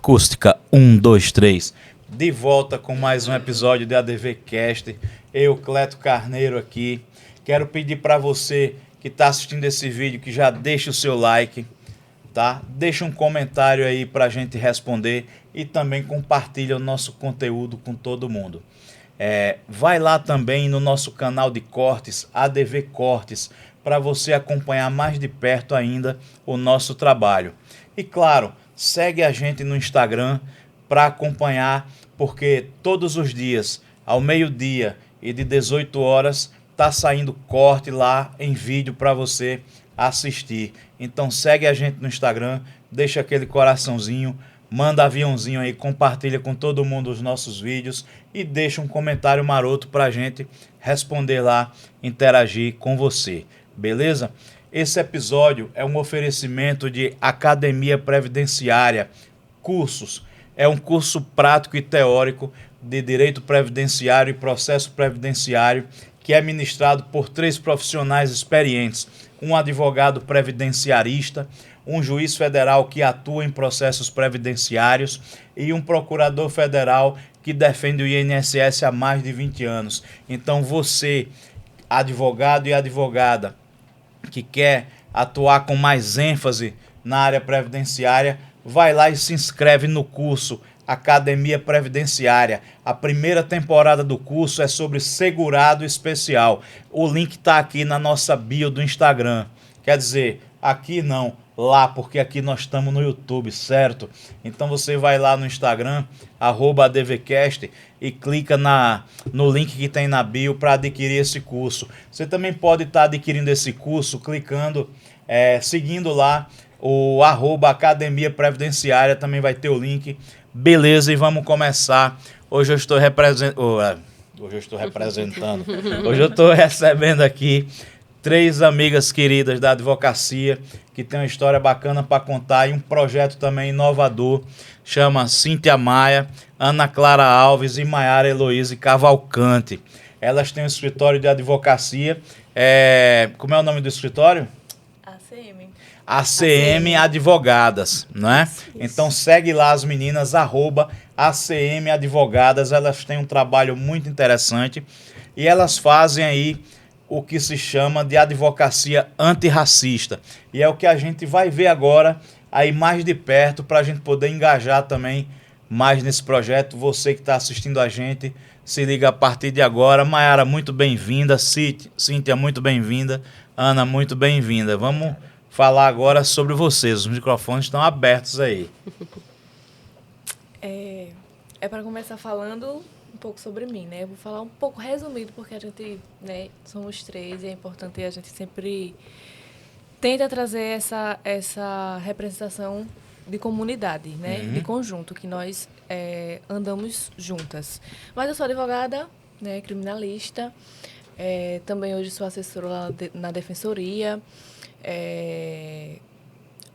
Acústica 1, 2, 3. De volta com mais um episódio de ADVcast. Eu, Cleto Carneiro aqui. Quero pedir para você que está assistindo esse vídeo que já deixa o seu like, tá? Deixa um comentário aí para a gente responder e também compartilha o nosso conteúdo com todo mundo. Vai lá também no nosso canal de cortes, ADV Cortes, para você acompanhar mais de perto ainda o nosso trabalho. E claro, segue a gente no Instagram para acompanhar, porque todos os dias, ao meio-dia e de 18 horas, tá saindo corte lá em vídeo para você assistir. Então segue a gente no Instagram, deixa aquele coraçãozinho, manda aviãozinho aí, compartilha com todo mundo os nossos vídeos e deixa um comentário maroto para a gente responder lá, interagir com você. Beleza? Esse episódio é um oferecimento de Academia Previdenciária, cursos. É um curso prático e teórico de Direito Previdenciário e Processo Previdenciário que é ministrado por 3 profissionais experientes, um advogado previdenciarista, um juiz federal que atua em processos previdenciários e um procurador federal que defende o INSS há mais de 20 anos. Então você, advogado e advogada, que quer atuar com mais ênfase na área previdenciária, vai lá e se inscreve no curso Academia Previdenciária. A primeira temporada do curso é sobre segurado especial. O link está aqui na nossa bio do Instagram. Quer dizer, aqui não, lá, porque aqui nós estamos no YouTube, certo? Então você vai lá no Instagram, @ADVcast, e clica no link que tem na bio para adquirir esse curso. Você também pode estar adquirindo esse curso clicando, seguindo lá o @Academia Previdenciária, também vai ter o link. Beleza, e vamos começar. Hoje eu estou recebendo aqui 3 amigas queridas da advocacia que tem uma história bacana para contar e um projeto também inovador. Chama Cíntia Maia, Ana Clara Alves e Maiara Heloíse Cavalcante. Elas têm um escritório de advocacia. Como é o nome do escritório? ACM Advogadas, né? Isso. Então segue lá as meninas, @ACM Advogadas. Elas têm um trabalho muito interessante e elas fazem aí o que se chama de advocacia antirracista. E é o que a gente vai ver agora aí mais de perto para a gente poder engajar também mais nesse projeto. Você que está assistindo a gente, se liga a partir de agora. Maiara, muito bem-vinda. Cíntia, muito bem-vinda. Ana, muito bem-vinda. Vamos falar agora sobre vocês. Os microfones estão abertos aí. Para começar falando um pouco sobre mim, né? Eu vou falar um pouco resumido, porque a gente, né, somos 3 e é importante a gente sempre tenta trazer essa representação de comunidade, né? De conjunto, que nós andamos juntas. Mas eu sou advogada, né, criminalista, também hoje sou assessora lá na defensoria,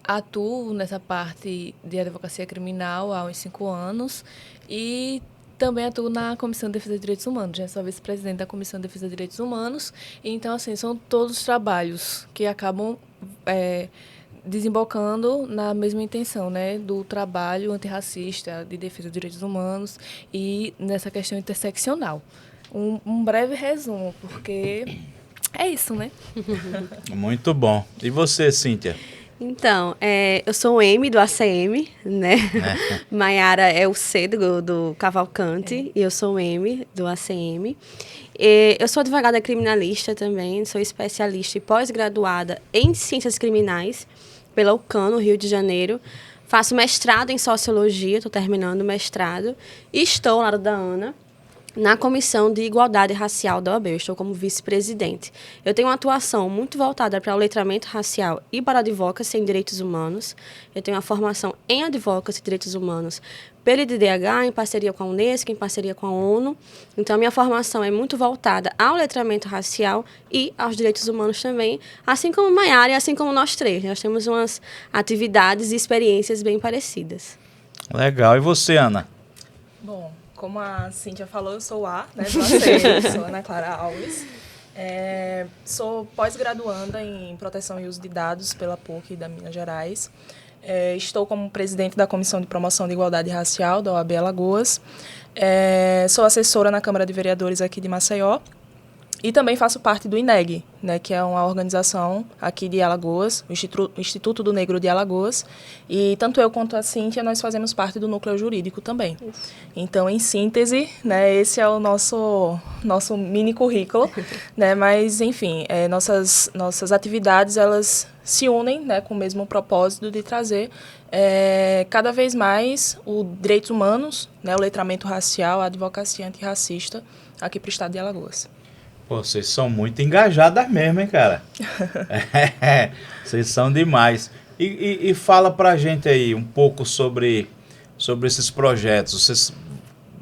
atuo nessa parte de advocacia criminal há uns 5 anos e também atuo na Comissão de Defesa de Direitos Humanos. Já sou vice-presidente da Comissão de Defesa de Direitos Humanos. Então, assim, são todos trabalhos que acabam desembocando na mesma intenção, né, do trabalho antirracista, de defesa de direitos humanos e nessa questão interseccional. Um breve resumo, porque é isso, né? Muito bom. E você, Cíntia? Então, eu sou o M do ACM, né? Maiara é o C do Cavalcante e eu sou o M do ACM. Eu sou advogada criminalista também, sou especialista e pós-graduada em Ciências Criminais pela UCAN, no Rio de Janeiro. Faço mestrado em Sociologia, estou terminando o mestrado e estou, ao lado da Ana, na Comissão de Igualdade Racial da OAB. Eu estou como vice-presidente. Eu tenho uma atuação muito voltada para o letramento racial e para a advocacy em direitos humanos. Eu tenho uma formação em advocacy e direitos humanos pelo IDDH, em parceria com a Unesco, em parceria com a ONU. Então, a minha formação é muito voltada ao letramento racial e aos direitos humanos também, assim como Maiara e assim como nós 3. Nós temos umas atividades e experiências bem parecidas. Legal. E você, Ana? Bom, como a Cíntia falou, eu sou né, do ACM, sou Ana Clara Alves. Sou pós-graduanda em Proteção e Uso de Dados pela PUC da Minas Gerais. Estou como presidente da Comissão de Promoção de Igualdade Racial da OAB Alagoas. Sou assessora na Câmara de Vereadores aqui de Maceió. E também faço parte do INEG, né, que é uma organização aqui de Alagoas, o Instituto do Negro de Alagoas. E tanto eu quanto a Cíntia, nós fazemos parte do núcleo jurídico também. Então, em síntese, né, esse é o nosso mini currículo. Né, mas, enfim, nossas atividades, elas se unem, né, com o mesmo propósito de trazer cada vez mais os direitos humanos, né, o letramento racial, a advocacia antirracista aqui para o estado de Alagoas. Pô, vocês são muito engajadas mesmo, hein, cara? Vocês são demais. E fala pra gente aí um pouco sobre esses projetos.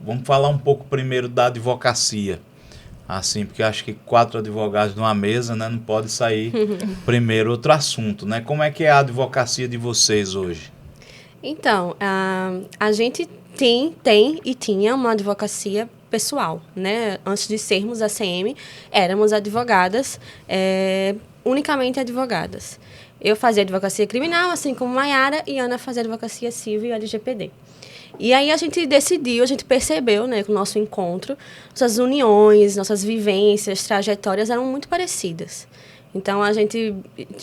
Vamos falar um pouco primeiro da advocacia. Assim, porque eu acho que 4 advogados numa mesa, né, não pode sair primeiro outro assunto, né? Como é que é a advocacia de vocês hoje? Então, a gente tem e tinha uma advocacia pessoal, né? Antes de sermos ACM, éramos advogadas, unicamente advogadas. Eu fazia advocacia criminal, assim como Maiara, e Ana fazia advocacia civil e LGPD. E aí a gente percebeu, né, com o nosso encontro, nossas uniões, nossas vivências, trajetórias eram muito parecidas. Então, a gente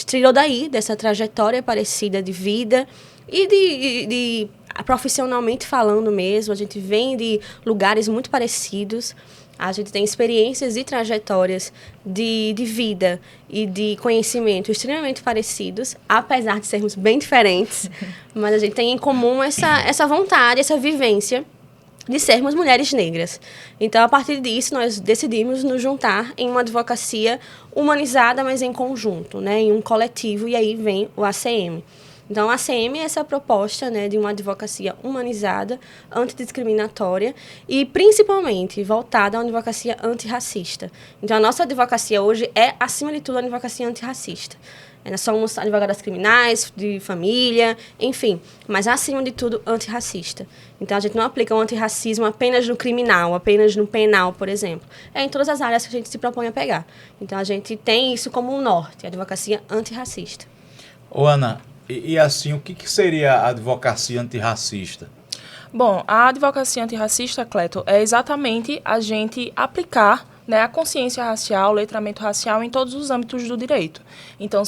tirou dessa trajetória parecida de vida e profissionalmente falando mesmo, a gente vem de lugares muito parecidos, a gente tem experiências e trajetórias de vida e de conhecimento extremamente parecidos, apesar de sermos bem diferentes, mas a gente tem em comum essa vontade, essa vivência de sermos mulheres negras. Então, a partir disso, nós decidimos nos juntar em uma advocacia humanizada, mas em conjunto, né, em um coletivo, e aí vem o ACM. Então, a ACM é essa proposta, né, de uma advocacia humanizada, antidiscriminatória e, principalmente, voltada a uma advocacia antirracista. Então, a nossa advocacia hoje é, acima de tudo, a advocacia antirracista. Nós somos advogadas criminais, de família, enfim, mas, acima de tudo, antirracista. Então, a gente não aplica o antirracismo apenas no criminal, apenas no penal, por exemplo. É em todas as áreas que a gente se propõe a pegar. Então, a gente tem isso como um norte, a advocacia antirracista. Ô, Ana, e assim, o que seria a advocacia antirracista? Bom, a advocacia antirracista, Cleto, é exatamente a gente aplicar, né, a consciência racial, o letramento racial em todos os âmbitos do direito. Então,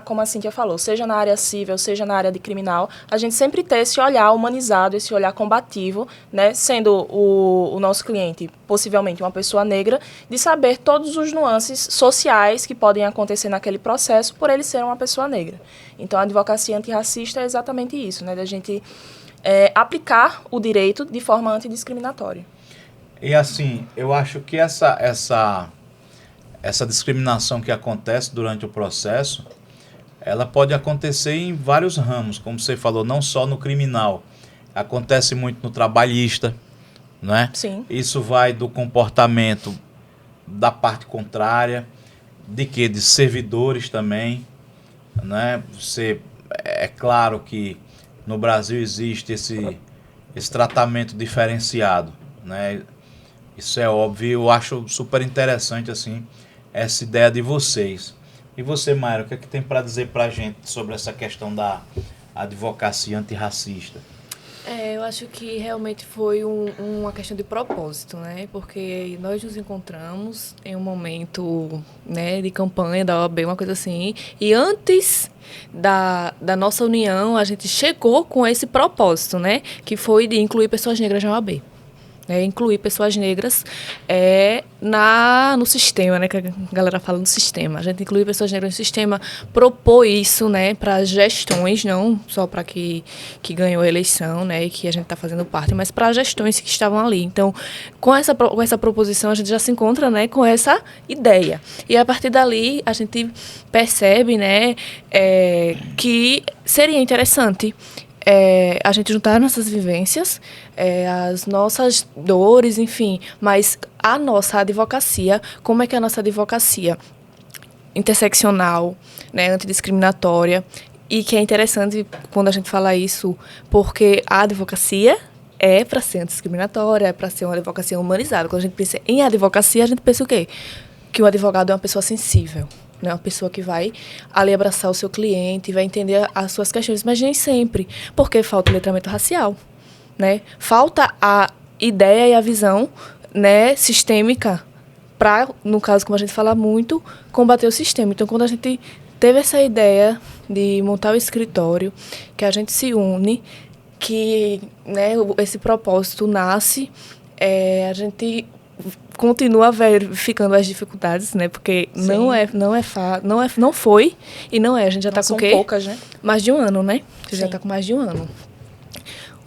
como a Cíntia falou, seja na área civil, seja na área de criminal, a gente sempre ter esse olhar humanizado, esse olhar combativo, né, sendo o nosso cliente possivelmente uma pessoa negra, de saber todos os nuances sociais que podem acontecer naquele processo por ele ser uma pessoa negra. Então, a advocacia antirracista é exatamente isso, né, da gente aplicar o direito de forma antidiscriminatória. E assim, eu acho que essa discriminação que acontece durante o processo, ela pode acontecer em vários ramos, como você falou, não só no criminal. Acontece muito no trabalhista, né? Sim. Isso vai do comportamento da parte contrária, de servidores também, né? É claro que no Brasil existe esse tratamento diferenciado, né? Isso é óbvio, eu acho super interessante assim, essa ideia de vocês. E você, Mayra, o que é que tem para dizer para a gente sobre essa questão da advocacia antirracista? Eu acho que realmente foi uma questão de propósito, né? Porque nós nos encontramos em um momento, né, de campanha da OAB, uma coisa assim, e antes da nossa união, a gente chegou com esse propósito, né? Que foi de incluir pessoas negras na OAB. Incluir pessoas negras no sistema, né, que a galera fala no sistema. A gente incluir pessoas negras no sistema, propor isso, né, para gestões, não só para que ganhou a eleição, né, e que a gente está fazendo parte, mas para gestões que estavam ali. Então, com essa proposição, a gente já se encontra, né, com essa ideia. E a partir dali, a gente percebe, né, que seria interessante a gente juntar nossas vivências, as nossas dores, enfim, mas a nossa advocacia, como é que é a nossa advocacia interseccional, né, antidiscriminatória, e que é interessante quando a gente fala isso, porque a advocacia é para ser antidiscriminatória, é para ser uma advocacia humanizada. Quando a gente pensa em advocacia, a gente pensa o quê? Que o advogado é uma pessoa sensível. né? Uma pessoa que vai ali abraçar o seu cliente, vai entender as suas questões, mas nem sempre, porque falta o letramento racial, né? Falta a ideia e a visão, né, sistêmica para, no caso, como a gente fala muito, combater o sistema. Então, quando a gente teve essa ideia de montar o escritório, que a gente se une, que, né, esse propósito nasce, a gente continua verificando as dificuldades, né? Porque não foi e não é. A gente já está com o quê? São poucas, né? Mais de um ano, né? Sim. Já está com mais de um ano.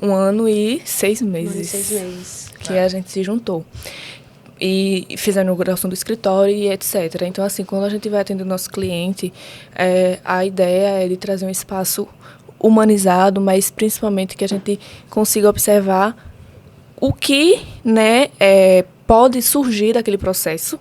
1 ano e 6 meses. 6 meses. Que a gente se juntou. E fez a inauguração do escritório e etc. Então, assim, quando a gente vai atender o nosso cliente, a ideia é de trazer um espaço humanizado, mas principalmente que a gente consiga observar o que, né, pode surgir daquele processo,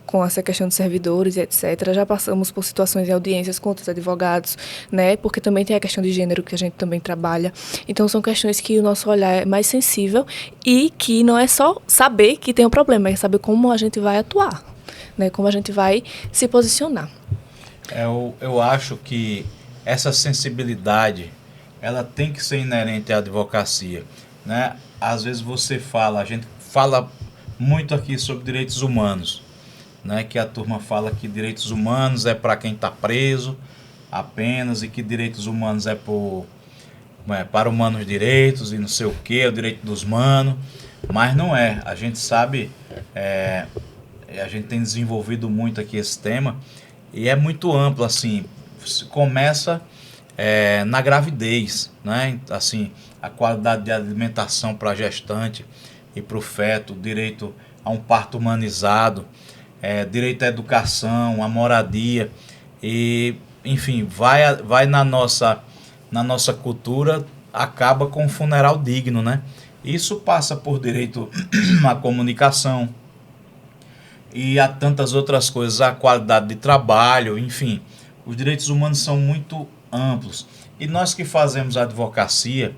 com essa questão de servidores e etc. Já passamos por situações em audiências com outros advogados, né, porque também tem a questão de gênero que a gente também trabalha. Então, são questões que o nosso olhar é mais sensível e que não é só saber que tem um problema, é saber como a gente vai atuar, né, como a gente vai se posicionar. Eu acho que essa sensibilidade, ela tem que ser inerente à advocacia, né? Às vezes a gente fala muito aqui sobre direitos humanos, né? Que a turma fala que direitos humanos é para quem está preso apenas e que direitos humanos para humanos direitos e não sei o que, o direito dos humanos, mas não é. A gente sabe, a gente tem desenvolvido muito aqui esse tema e é muito amplo, assim, começa na gravidez, né? Assim, a qualidade de alimentação para a gestante e para o feto, direito a um parto humanizado, direito à educação, à moradia e, enfim, vai na nossa cultura, acaba com um funeral digno, né? Isso passa por direito à comunicação e a tantas outras coisas, a qualidade de trabalho, enfim, os direitos humanos são muito amplos e nós que fazemos advocacia,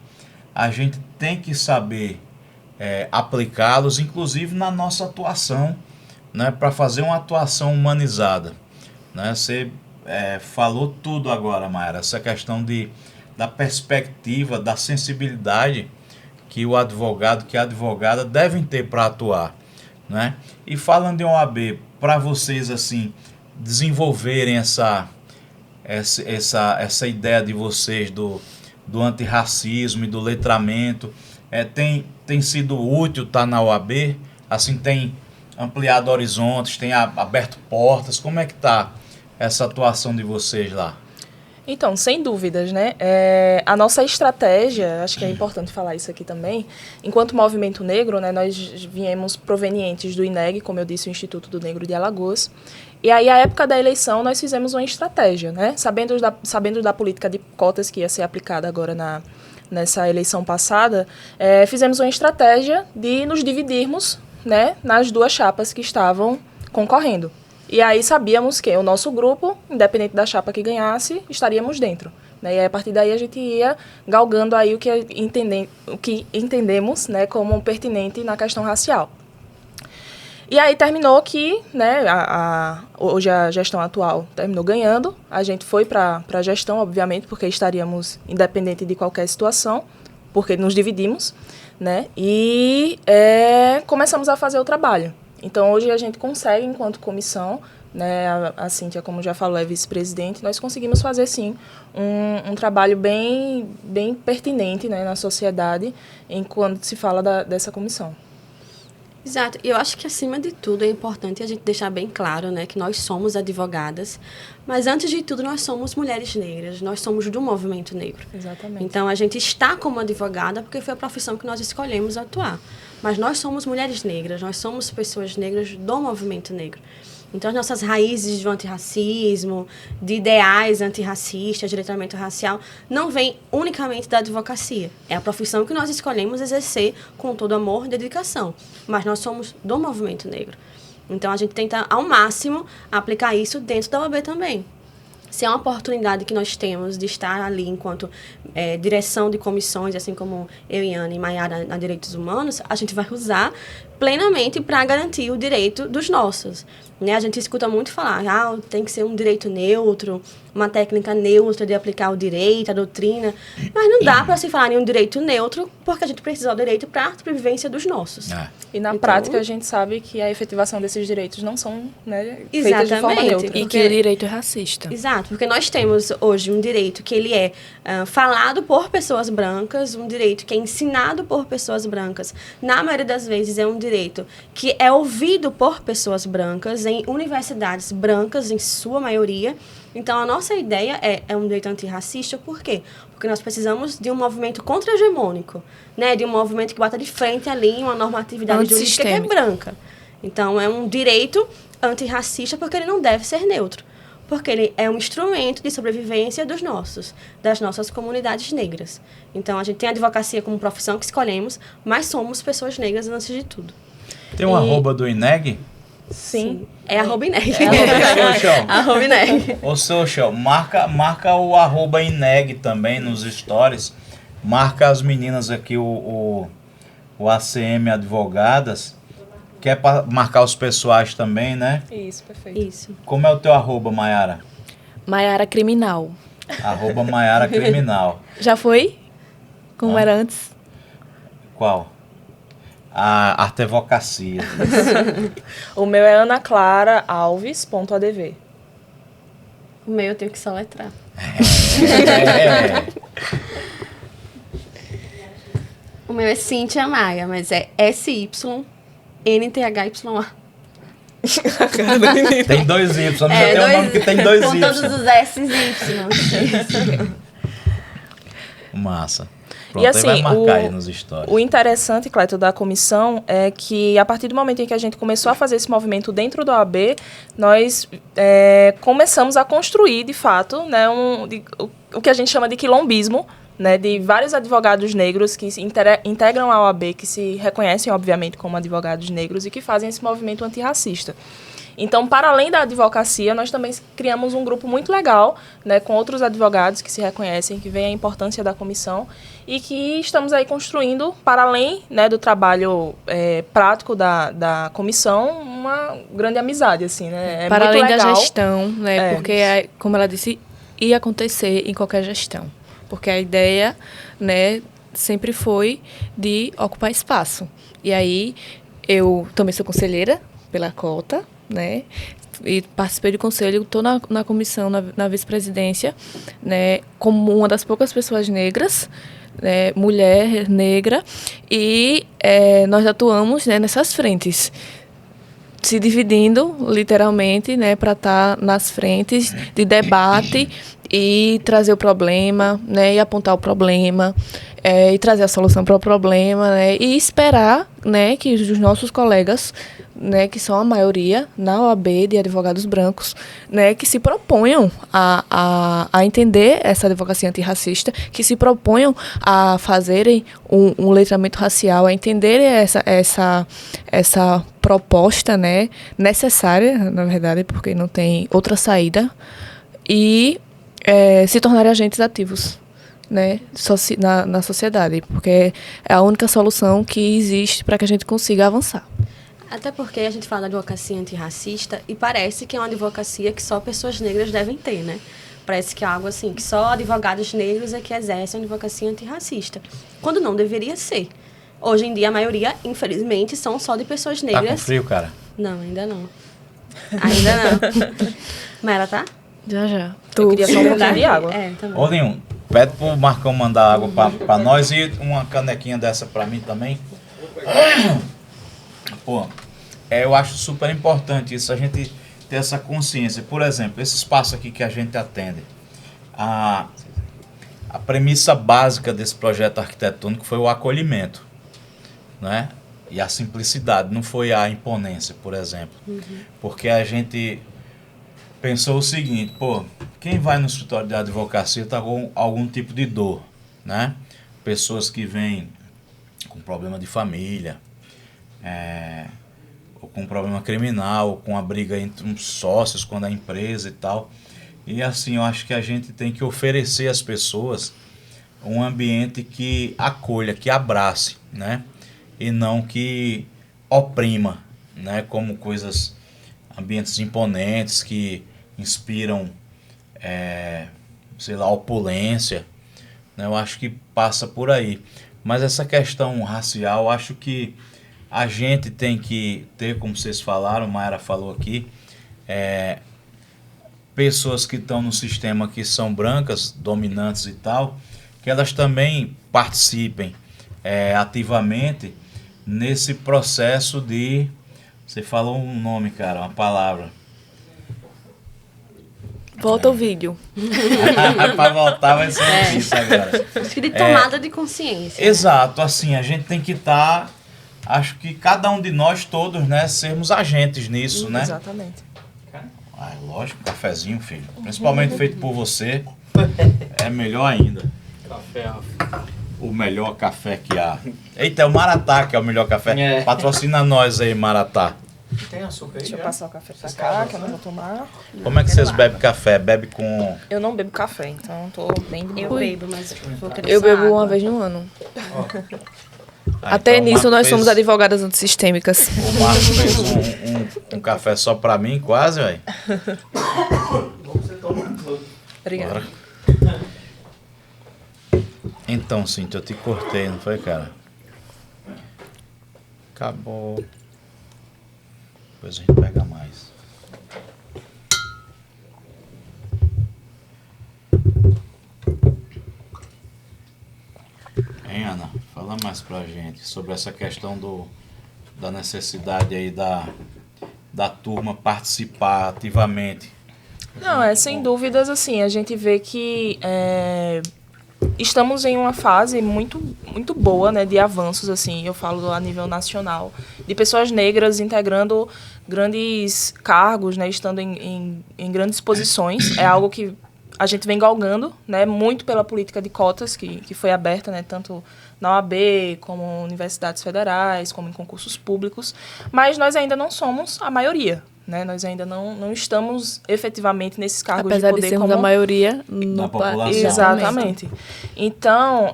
a gente tem que saber aplicá-los, inclusive na nossa atuação, né, para fazer uma atuação humanizada, né? Você falou tudo agora, Mayara, essa questão da perspectiva, da sensibilidade que o advogado, que a advogada devem ter para atuar, né? E falando de OAB, para vocês assim desenvolverem essa ideia de vocês do antirracismo e do letramento, tem sido útil estar na OAB? Assim, tem ampliado horizontes, tem aberto portas? Como é que está essa atuação de vocês lá? Então, sem dúvidas, né? A nossa estratégia, acho que é importante falar isso aqui também, enquanto movimento negro, né, nós viemos provenientes do INEG, como eu disse, o Instituto do Negro de Alagoas, e aí, à época da eleição, nós fizemos uma estratégia, né? Sabendo da política de cotas que ia ser aplicada agora nessa eleição passada, fizemos uma estratégia de nos dividirmos, né, nas duas chapas que estavam concorrendo. E aí sabíamos que o nosso grupo, independente da chapa que ganhasse, estaríamos dentro, né? E aí, a partir daí a gente ia galgando aí o que entendemos, né, como pertinente na questão racial. E aí terminou que, né, hoje a gestão atual terminou ganhando, a gente foi para a gestão, obviamente, porque estaríamos independente de qualquer situação, porque nos dividimos, né, e começamos a fazer o trabalho. Então, hoje a gente consegue, enquanto comissão, né, a Cíntia, como já falou, é vice-presidente, nós conseguimos fazer, sim, um trabalho bem pertinente, né, na sociedade, enquanto se fala dessa comissão. Exato. Eu acho que, acima de tudo, é importante a gente deixar bem claro, né, que nós somos advogadas, mas, antes de tudo, nós somos mulheres negras, nós somos do movimento negro. Exatamente. Então, a gente está como advogada porque foi a profissão que nós escolhemos atuar. Mas nós somos mulheres negras, nós somos pessoas negras do movimento negro. Então, as nossas raízes do antirracismo, de ideais antirracistas, de letramento racial, não vêm unicamente da advocacia. É a profissão que nós escolhemos exercer com todo amor e dedicação. Mas nós somos do movimento negro. Então, a gente tenta, ao máximo, aplicar isso dentro da OAB também. Se é uma oportunidade que nós temos de estar ali enquanto direção de comissões, assim como eu e Ana e Maiara na Direitos Humanos, a gente vai usar plenamente para garantir o direito dos nossos. Né? A gente escuta muito falar, tem que ser um direito neutro, uma técnica neutra de aplicar o direito, a doutrina, mas não dá para se falar em um direito neutro, porque a gente precisa do direito para a sobrevivência dos nossos. E na Então, prática a gente sabe que a efetivação desses direitos não são, né, feitas de forma Exatamente. neutra. E que o direito é racista. Exato, porque nós temos hoje um direito que ele é falado por pessoas brancas, um direito que é ensinado por pessoas brancas. Na maioria das vezes é um direito que é ouvido por pessoas brancas em universidades brancas, em sua maioria. Então, a nossa ideia é um direito antirracista, por quê? Porque nós precisamos de um movimento contra-hegemônico, né? De um movimento que bata de frente ali em uma normatividade jurídica que é branca. Então, é um direito antirracista porque ele não deve ser neutro. Porque ele é um instrumento de sobrevivência das nossas comunidades negras. Então, a gente tem a advocacia como profissão que escolhemos, mas somos pessoas negras antes de tudo. Tem um arroba do INEG? Sim. É arroba INEG. Arroba INEG. Ô, Social, marca o arroba INEG também nos stories. Marca as meninas aqui, o ACM Advogadas. Quer marcar os pessoais também, né? Isso, perfeito. Isso. Como é o teu arroba, Maiara? Maiara Criminal. Arroba Maiara Criminal. Já foi? Como era antes? Qual? A Artevocacia. O meu é anaclaraalves.adv. O meu eu tenho que soletrar. O meu é Cíntia Maia, mas é SYNTHYA. Tem 2 Y, não tem um nome que tem 2 com Y. todos os S e Y. Massa. Pronto, E assim, aí vai marcar aí nos stories. o interessante, Cleto, da comissão é que a partir do momento em que a gente começou a fazer esse movimento dentro da OAB, nós começamos a construir, de fato, né, o que a gente chama de quilombismo, né, de vários advogados negros que se integram a OAB, que se reconhecem, obviamente, como advogados negros e que fazem esse movimento antirracista. Então, para além da advocacia, nós também criamos um grupo muito legal, né, com outros advogados que se reconhecem, que veem a importância da comissão e que estamos aí construindo, para além, né, do trabalho prático da comissão, uma grande amizade, assim, né? Para muito além legal. da gestão, né, porque, como ela disse, ia acontecer em qualquer gestão. Porque a ideia, né, sempre foi de ocupar espaço. E aí, eu também sou conselheira pela cota, né, e participei do conselho, estou na comissão, na vice-presidência, né, como uma das poucas pessoas negras, né, mulher negra, e nós atuamos, né, nessas frentes, se dividindo, literalmente, né, para estar nas frentes de debate e trazer o problema, né, e apontar o problema, e trazer a solução para o problema, né, e esperar, né, que os nossos colegas, né, que são a maioria na OAB de advogados brancos, né, que se proponham a entender essa advocacia antirracista, que se proponham a fazerem um letramento racial, a entenderem essa proposta, né, necessária, na verdade, porque não tem outra saída, e se tornarem agentes ativos, né, na sociedade, porque é a única solução que existe para que a gente consiga avançar. Até porque a gente fala da advocacia antirracista e parece que é uma advocacia que só pessoas negras devem ter, né? Parece que é algo assim, que só advogados negros é que exercem a advocacia antirracista, quando não deveria ser. Hoje em dia, a maioria, infelizmente, são só de pessoas negras. Tá com frio, cara? Não, ainda não. Ainda não. Mas ela tá? Já. Eu queria só um pouquinho de água. Também. Ô, Nenhum, pede pro Marcão mandar água pra nós e uma canequinha dessa pra mim também. Pô, eu acho super importante isso, a gente ter essa consciência. Por exemplo, esse espaço aqui que a gente atende, a premissa básica desse projeto arquitetônico foi o acolhimento, né? E a simplicidade, não foi a imponência, por exemplo. Porque a gente pensou o seguinte, pô, quem vai no escritório de advocacia está com algum tipo de dor, né? Pessoas que vêm com problema de família, ou com problema criminal, ou com a briga entre uns sócios, quando a empresa e tal. E assim, eu acho que a gente tem que oferecer às pessoas um ambiente que acolha, que abrace, né? E não que oprima, né? Como ambientes imponentes que inspiram, sei lá, opulência, né? Eu acho que passa por aí. Mas essa questão racial, eu acho que a gente tem que ter, como vocês falaram, Mayra falou aqui, pessoas que estão no sistema que são brancas, dominantes e tal, que elas também participem ativamente nesse processo de... Você falou um nome, cara, uma palavra. Volta o vídeo. Para voltar vai ser difícil agora. Acho que de tomada de consciência. Exato, assim, a gente tem que estar... acho que cada um de nós todos, né, sermos agentes nisso, né? Exatamente. Ah, lógico, cafezinho, filho. Principalmente feito por você. É melhor ainda. Café. O melhor café que há. Eita, é o Maratá que é o melhor café. Patrocina nós aí, Maratá. Tem açúcar aí? Deixa eu já? passar o café pra cá, que eu não vou tomar. Como é que vocês bebem café? Bebe com... Eu não bebo café, então tô bem de Eu boa. bebo, mas vou querer Eu só bebo água. uma vez no ano. Ah, Até então o nisso Marco nós fez- somos advogadas antissistêmicas. O Marco fez um café só pra mim, quase, velho. Você toma tudo. Obrigada. Bora. Então, Cíntia, eu te cortei, não foi, cara? Acabou. Depois a gente pega mais. Hein, Ana? Fala mais pra gente sobre essa questão da necessidade aí da turma participar ativamente. Não, sem dúvidas, assim, a gente vê que estamos em uma fase muito, muito boa, né, de avanços, assim, eu falo a nível nacional, de pessoas negras integrando grandes cargos, né, estando em grandes posições. É algo que a gente vem galgando, né, muito pela política de cotas que foi aberta, né, tanto na OAB, como universidades federais, como em concursos públicos, mas nós ainda não somos a maioria, né, nós ainda não estamos efetivamente nesses cargos Apesar de de poder sermos como... a maioria Da no população. país. Exatamente. Então,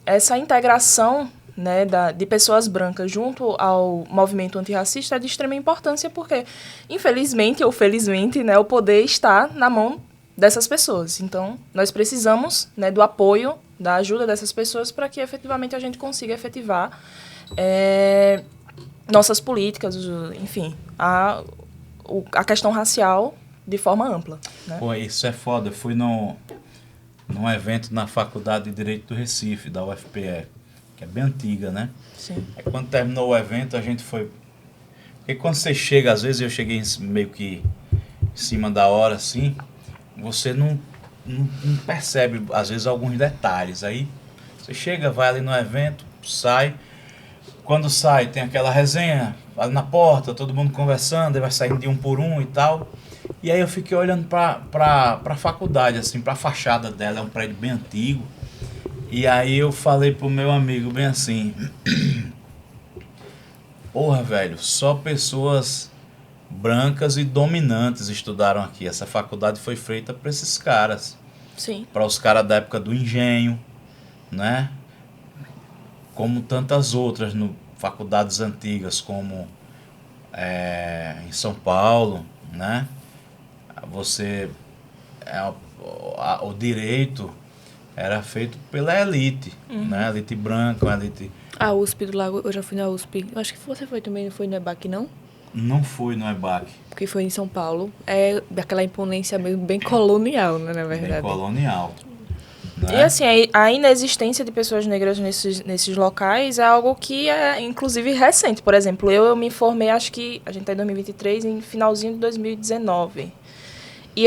essa integração, né, de pessoas brancas junto ao movimento antirracista é de extrema importância porque, infelizmente ou felizmente, né, o poder está na mão dessas pessoas. Então, nós precisamos, né, do apoio, da ajuda dessas pessoas para que efetivamente a gente consiga efetivar nossas políticas, enfim, a questão racial de forma ampla, né? Pô, isso é foda. Eu fui num evento na Faculdade de Direito do Recife, da UFPE, que é bem antiga, né? Sim. Aí quando terminou o evento, a gente foi... Porque quando você chega, às vezes eu cheguei meio que em cima da hora, assim, você não percebe, às vezes, alguns detalhes. Aí você chega, vai ali no evento, sai... Quando sai, tem aquela resenha ali na porta, todo mundo conversando, aí vai saindo de um por um e tal. E aí eu fiquei olhando pra faculdade, assim, pra fachada dela, é um prédio bem antigo. E aí eu falei pro meu amigo bem assim... Porra, velho, só pessoas brancas e dominantes estudaram aqui. Essa faculdade foi feita pra esses caras. Sim. Para os caras da época do engenho, né? Como tantas outras faculdades antigas, como em São Paulo, né? O direito era feito pela elite, né? Elite branca, uma elite... A USP do Lago, eu já fui na USP. Eu acho que você foi também, não foi no EBAC, não? Não fui no EBAC, Porque foi em São Paulo. É daquela imponência mesmo, bem colonial, né, na bem verdade. colonial. E Né? assim, a inexistência de pessoas negras nesses locais é algo que é, inclusive, recente. Por exemplo, eu me formei, acho que a gente está em 2023, em finalzinho de 2019. E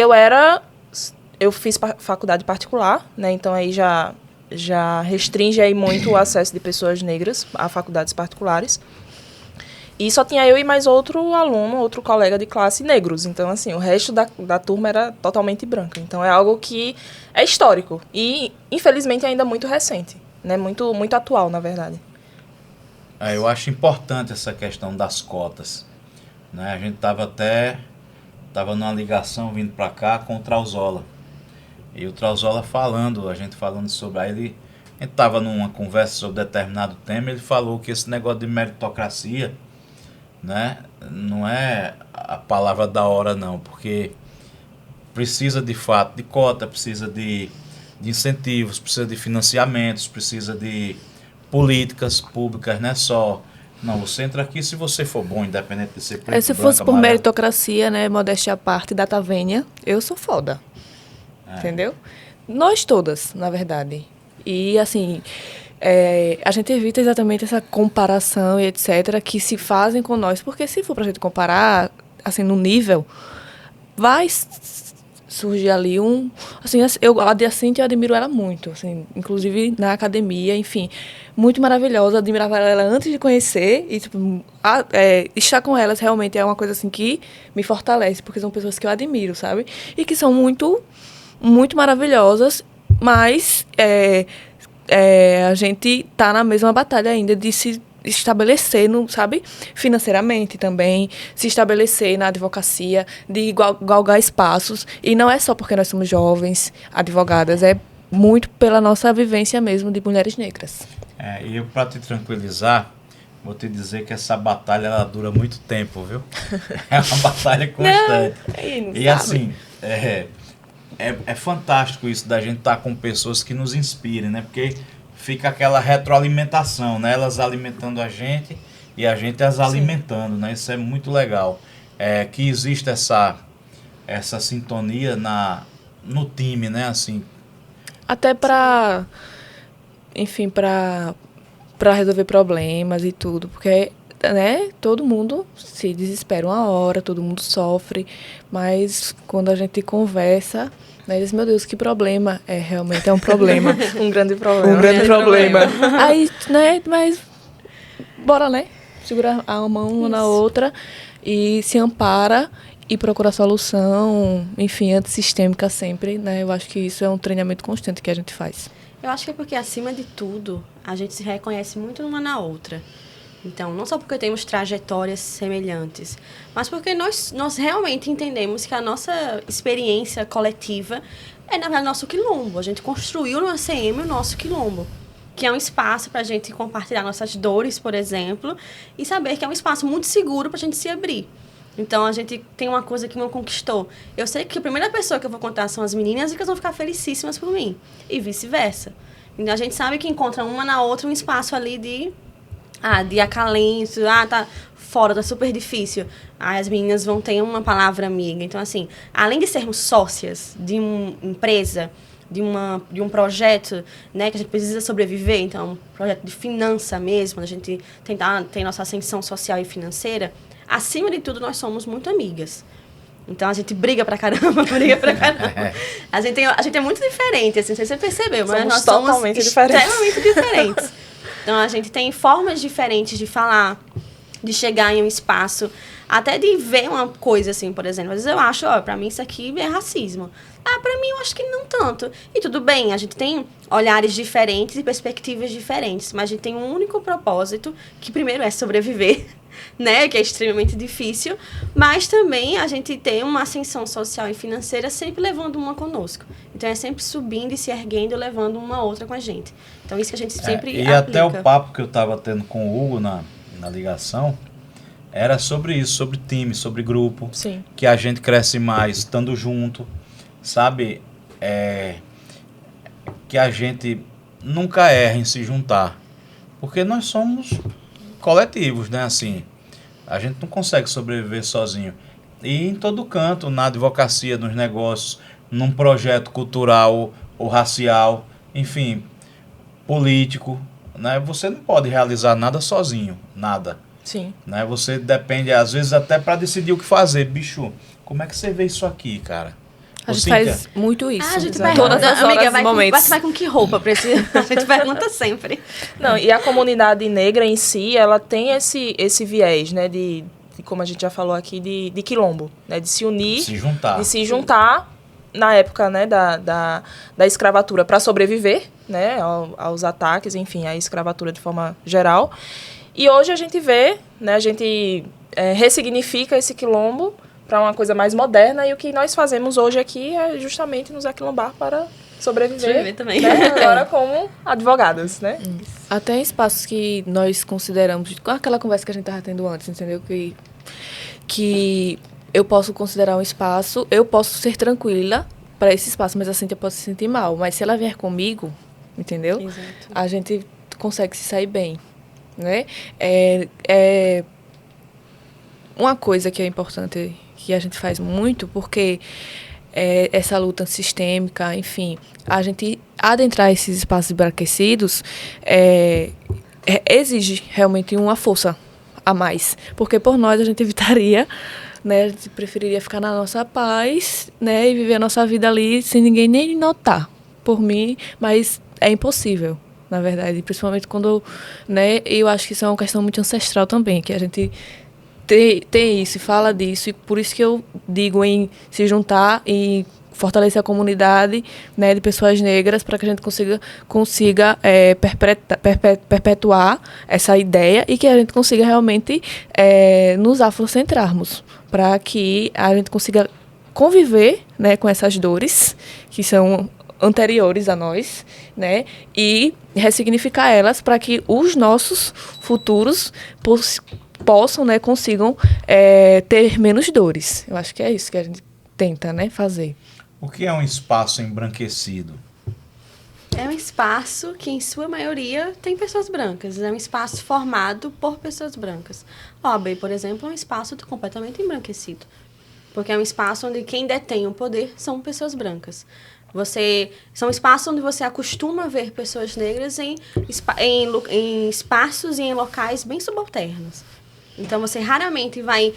eu fiz faculdade particular, né? Então aí já restringe aí muito o acesso de pessoas negras a faculdades particulares. E só tinha eu e mais outro aluno, outro colega de classe negros. Então, assim, o resto da turma era totalmente branca. Então, é algo que é histórico e, infelizmente, ainda muito recente, né? Muito, muito atual, na verdade. Eu acho importante essa questão das cotas, né? A gente estava até estava numa ligação vindo para cá com o Trauzola. E o Trauzola falando, a gente falando sobre... Aí ele, a gente estava numa conversa sobre determinado tema, ele falou que esse negócio de meritocracia, né, não é a palavra da hora não, porque precisa de fato de cota, precisa de incentivos, precisa de financiamentos, precisa de políticas públicas, não é só... Não, você entra aqui se você for bom, independente de ser preto, Se branco, fosse por amarelo. meritocracia, né, modéstia à parte, data vênia, eu sou foda. Entendeu? Nós todas, na verdade. E, assim, a gente evita exatamente essa comparação e etc. que se fazem com nós. Porque se for pra gente comparar, assim, no nível, vai surgir ali um... Assim, a Cintia, eu admiro ela muito, assim, inclusive na academia, enfim, muito maravilhosa, admirava ela antes de conhecer e, tipo, estar com elas realmente é uma coisa, assim, que me fortalece, porque são pessoas que eu admiro, sabe? E que são muito, muito maravilhosas, mas a gente tá na mesma batalha ainda de se estabelecer, sabe, financeiramente também, se estabelecer na advocacia, de galgar espaços. E não é só porque nós somos jovens advogadas, é muito pela nossa vivência mesmo de mulheres negras. E eu, para te tranquilizar, vou te dizer que essa batalha ela dura muito tempo, viu? É uma batalha constante. Não e assim, é fantástico isso da gente estar com pessoas que nos inspirem, né? Porque fica aquela retroalimentação, né? Elas alimentando a gente e a gente as alimentando, né? Isso é muito legal. Que existe essa sintonia no time, né? Assim. Até para, enfim, para resolver problemas e tudo, porque, né, todo mundo se desespera uma hora, todo mundo sofre, mas quando a gente conversa, né, diz, meu Deus, que problema, realmente é um problema. Um grande problema. Um grande problema. Aí, né, mas bora, né, segura a mão uma na outra e se ampara e procura solução, enfim, antissistêmica sempre, né, eu acho que isso é um treinamento constante que a gente faz. Eu acho que é porque, acima de tudo, a gente se reconhece muito uma na outra. Então, não só porque temos trajetórias semelhantes, mas porque nós realmente entendemos que a nossa experiência coletiva é, na verdade, nosso quilombo. A gente construiu no ACM o nosso quilombo, que é um espaço para a gente compartilhar nossas dores, por exemplo, e saber que é um espaço muito seguro para a gente se abrir. Então, a gente tem uma coisa que não conquistou. Eu sei que a primeira pessoa que eu vou contar são as meninas e que elas vão ficar felicíssimas por mim. E vice-versa. Então, a gente sabe que encontra uma na outra um espaço ali de acalento. Tá fora, tá super difícil. As meninas vão ter uma palavra amiga. Então, assim, além de sermos sócias de uma empresa, de um projeto, né, que a gente precisa sobreviver, então, um projeto de finança mesmo, a gente tentar ter nossa ascensão social e financeira, acima de tudo, nós somos muito amigas. Então, a gente briga pra caramba. A gente é muito diferente, assim, você percebeu, mas nós somos totalmente diferentes. Extremamente diferentes. Então, a gente tem formas diferentes de falar, de chegar em um espaço, até de ver uma coisa, assim, por exemplo. Às vezes eu acho, pra mim isso aqui é racismo. Pra mim eu acho que não tanto. E tudo bem, a gente tem olhares diferentes e perspectivas diferentes, mas a gente tem um único propósito, que primeiro é sobreviver, né, que é extremamente difícil, mas também a gente tem uma ascensão social e financeira sempre levando uma conosco. Então é sempre subindo e se erguendo, levando uma outra com a gente. Então isso que a gente sempre E aplica. até o papo que eu estava tendo com o Hugo na ligação era sobre isso, sobre time, sobre grupo. Sim. Que a gente cresce mais estando junto, sabe? Que a gente nunca erra em se juntar. Porque nós somos coletivos, né? Assim, a gente não consegue sobreviver sozinho. E em todo canto, na advocacia, nos negócios, num projeto cultural ou racial, enfim, político, né? Você não pode realizar nada sozinho, nada. Sim. Né? Você depende, às vezes, até para decidir o que fazer. Bicho, como é que você vê isso aqui, cara? A gente faz muito isso. A gente todas pergunta, as horas amiga, e momentos. você vai com que roupa pra esse... A gente pergunta sempre. Não, e a comunidade negra em si, ela tem esse viés, né, de como a gente já falou aqui, de quilombo, né, de se unir, de se juntar na época, né, da escravatura para sobreviver, né, aos ataques, enfim, à escravatura de forma geral. E hoje a gente vê, né, a gente ressignifica esse quilombo para uma coisa mais moderna, e o que nós fazemos hoje aqui é justamente nos aquilombar para sobreviver também. Né, agora como advogadas, né? Até em espaços que nós consideramos, com aquela conversa que a gente estava tendo antes, entendeu? Que eu posso considerar um espaço, eu posso ser tranquila para esse espaço, mas a Cíntia pode se sentir mal. Mas se ela vier comigo, entendeu? Exato. A gente consegue se sair bem, né? Uma coisa que é importante, que a gente faz muito, porque essa luta sistêmica, enfim, a gente adentrar esses espaços embranquecidos exige realmente uma força a mais, porque por nós a gente evitaria, né, a gente preferiria ficar na nossa paz, né, e viver a nossa vida ali sem ninguém nem notar, por mim, mas é impossível, na verdade, principalmente quando, né, eu acho que isso é uma questão muito ancestral também, que a gente tem isso, fala disso, e por isso que eu digo em se juntar e fortalecer a comunidade, né, de pessoas negras, para que a gente consiga perpetuar essa ideia e que a gente consiga realmente nos afrocentrarmos, para que a gente consiga conviver, né, com essas dores que são anteriores a nós, né, e ressignificar elas para que os nossos futuros possam, né, consigam ter menos dores. Eu acho que é isso que a gente tenta, né, fazer. O que é um espaço embranquecido? É um espaço que, em sua maioria, tem pessoas brancas. É um espaço formado por pessoas brancas. OAB, por exemplo, é um espaço completamente embranquecido. Porque é um espaço onde quem detém o poder são pessoas brancas. São espaços onde você acostuma ver pessoas negras em espaços e em locais bem subalternos. Então, você raramente vai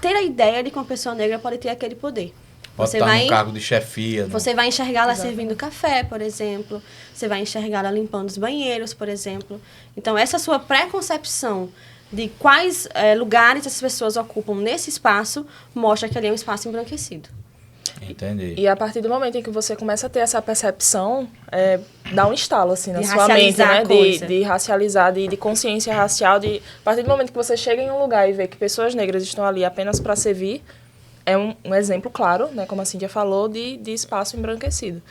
ter a ideia de que uma pessoa negra pode ter aquele poder. Você vai no cargo de chefia. Né? Você vai enxergá-la servindo café, por exemplo. Você vai enxergá-la limpando os banheiros, por exemplo. Então, essa sua preconcepção de quais lugares essas pessoas ocupam nesse espaço mostra que ali é um espaço embranquecido. Entendi. E a partir do momento em que você começa a ter essa percepção, dá um estalo assim na sua mente, né? De racializar, de consciência racial. A partir do momento que você chega em um lugar e vê que pessoas negras estão ali apenas para servir, é um exemplo claro, né, como a Cíntia falou, de espaço embranquecido.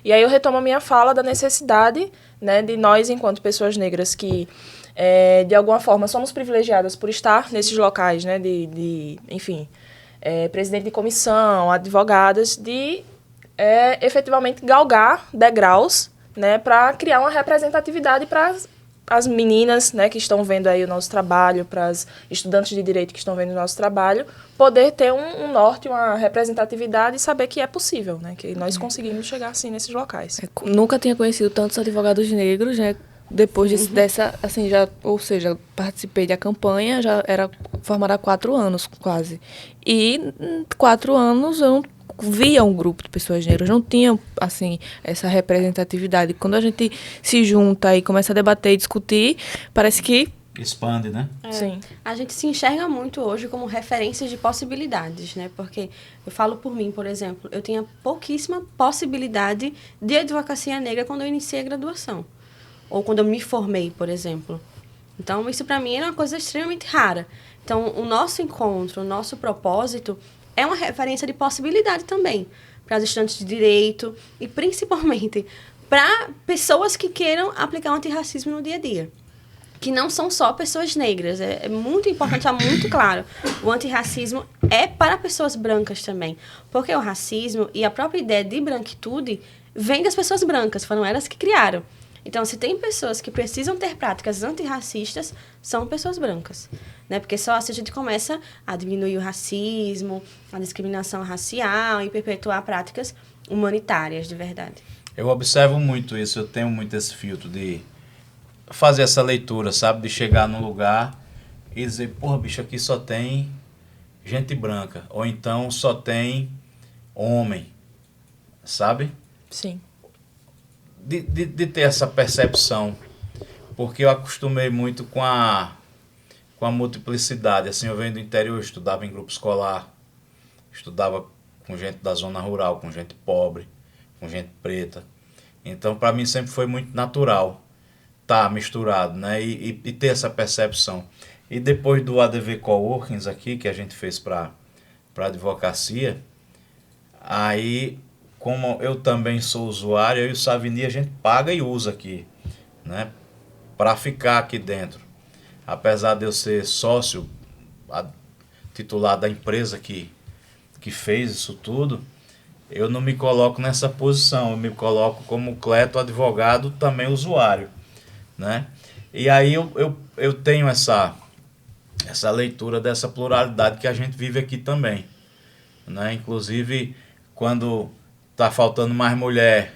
E aí eu retomo a minha fala da necessidade, né, de nós, enquanto pessoas negras que, de alguma forma, somos privilegiadas por estar nesses locais, né, enfim, presidente de comissão, advogadas, de efetivamente galgar degraus, né, para criar uma representatividade para as meninas, né, que estão vendo aí o nosso trabalho, para as estudantes de direito que estão vendo o nosso trabalho, poder ter um norte, uma representatividade e saber que é possível, né, que nós conseguimos chegar assim nesses locais. Nunca tinha conhecido tantos advogados negros, né? Depois dessa, assim, ou seja, participei da campanha, já era formada há 4 anos, quase. E em 4 anos eu não via um grupo de pessoas negras, não tinha, assim, essa representatividade. Quando a gente se junta e começa a debater e discutir, parece que expande, né? Sim. A gente se enxerga muito hoje como referências de possibilidades, né? Porque eu falo por mim, por exemplo, eu tinha pouquíssima possibilidade de advocacia negra quando eu iniciei a graduação. Ou quando eu me formei, por exemplo. Então, isso para mim era uma coisa extremamente rara. Então, o nosso encontro, o nosso propósito é uma referência de possibilidade também para os estudantes de direito e, principalmente, para pessoas que queiram aplicar o antirracismo no dia a dia. Que não são só pessoas negras. É muito importante, está muito claro. O antirracismo é para pessoas brancas também. Porque o racismo e a própria ideia de branquitude vem das pessoas brancas, foram elas que criaram. Então, se tem pessoas que precisam ter práticas antirracistas, são pessoas brancas, né? Porque só assim a gente começa a diminuir o racismo, a discriminação racial e perpetuar práticas humanitárias, de verdade. Eu observo muito isso, eu tenho muito esse filtro de fazer essa leitura, sabe? De chegar num lugar e dizer, porra, bicho, aqui só tem gente branca. Ou então só tem homem, sabe? Sim. De ter essa percepção, porque eu acostumei muito com a multiplicidade. Assim, eu venho do interior, eu estudava em grupo escolar, estudava com gente da zona rural, com gente pobre, com gente preta. Então, para mim sempre foi muito natural estar misturado, né? E ter essa percepção. E depois do ADV Coworkings aqui, que a gente fez para para advocacia, aí, como eu também sou usuário, eu e o Savini a gente paga e usa aqui, né, para ficar aqui dentro. Apesar de eu ser sócio titular da empresa que fez isso tudo, eu não me coloco nessa posição, eu me coloco como Cleto, advogado, também usuário, né? E aí eu tenho essa leitura dessa pluralidade que a gente vive aqui também, né? Inclusive, quando tá faltando mais mulher,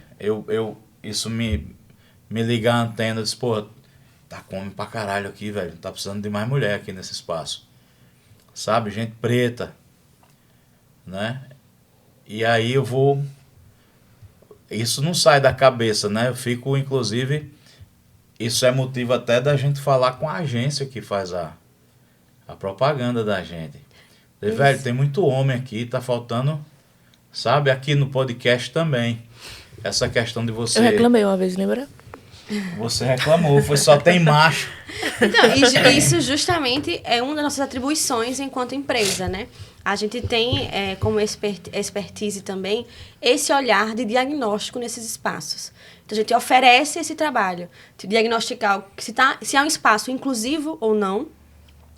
isso me liga a antena, eu disse, pô, tá com homem pra caralho aqui, velho, tá precisando de mais mulher aqui nesse espaço, sabe? Gente preta, né? E aí isso não sai da cabeça, né? Eu fico, inclusive, isso é motivo até da gente falar com a agência que faz a propaganda da gente. Velho, tem muito homem aqui, tá faltando, sabe? Aqui no podcast também. Essa questão de você... Eu reclamei uma vez, lembra? Você reclamou, foi só tem macho. Então, isso justamente é uma das nossas atribuições enquanto empresa, né? A gente tem como expertise também esse olhar de diagnóstico nesses espaços. Então, a gente oferece esse trabalho de diagnosticar se é um espaço inclusivo ou não,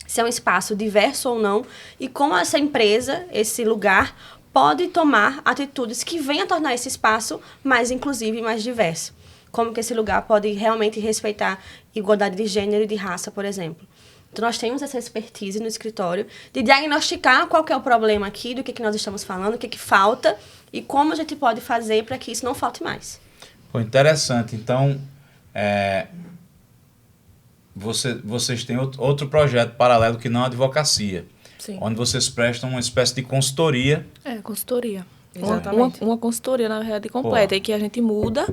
se é um espaço diverso ou não, e como essa empresa, esse lugar, pode tomar atitudes que venham a tornar esse espaço mais inclusivo e mais diverso. Como que esse lugar pode realmente respeitar igualdade de gênero e de raça, por exemplo. Então, nós temos essa expertise no escritório de diagnosticar qual que é o problema aqui, do que nós estamos falando, o que falta e como a gente pode fazer para que isso não falte mais. Pô, interessante. Então, vocês têm outro projeto paralelo que não a advocacia. Sim. Onde vocês prestam uma espécie de consultoria. Consultoria. Exatamente. Uma consultoria, na verdade, completa. E que a gente muda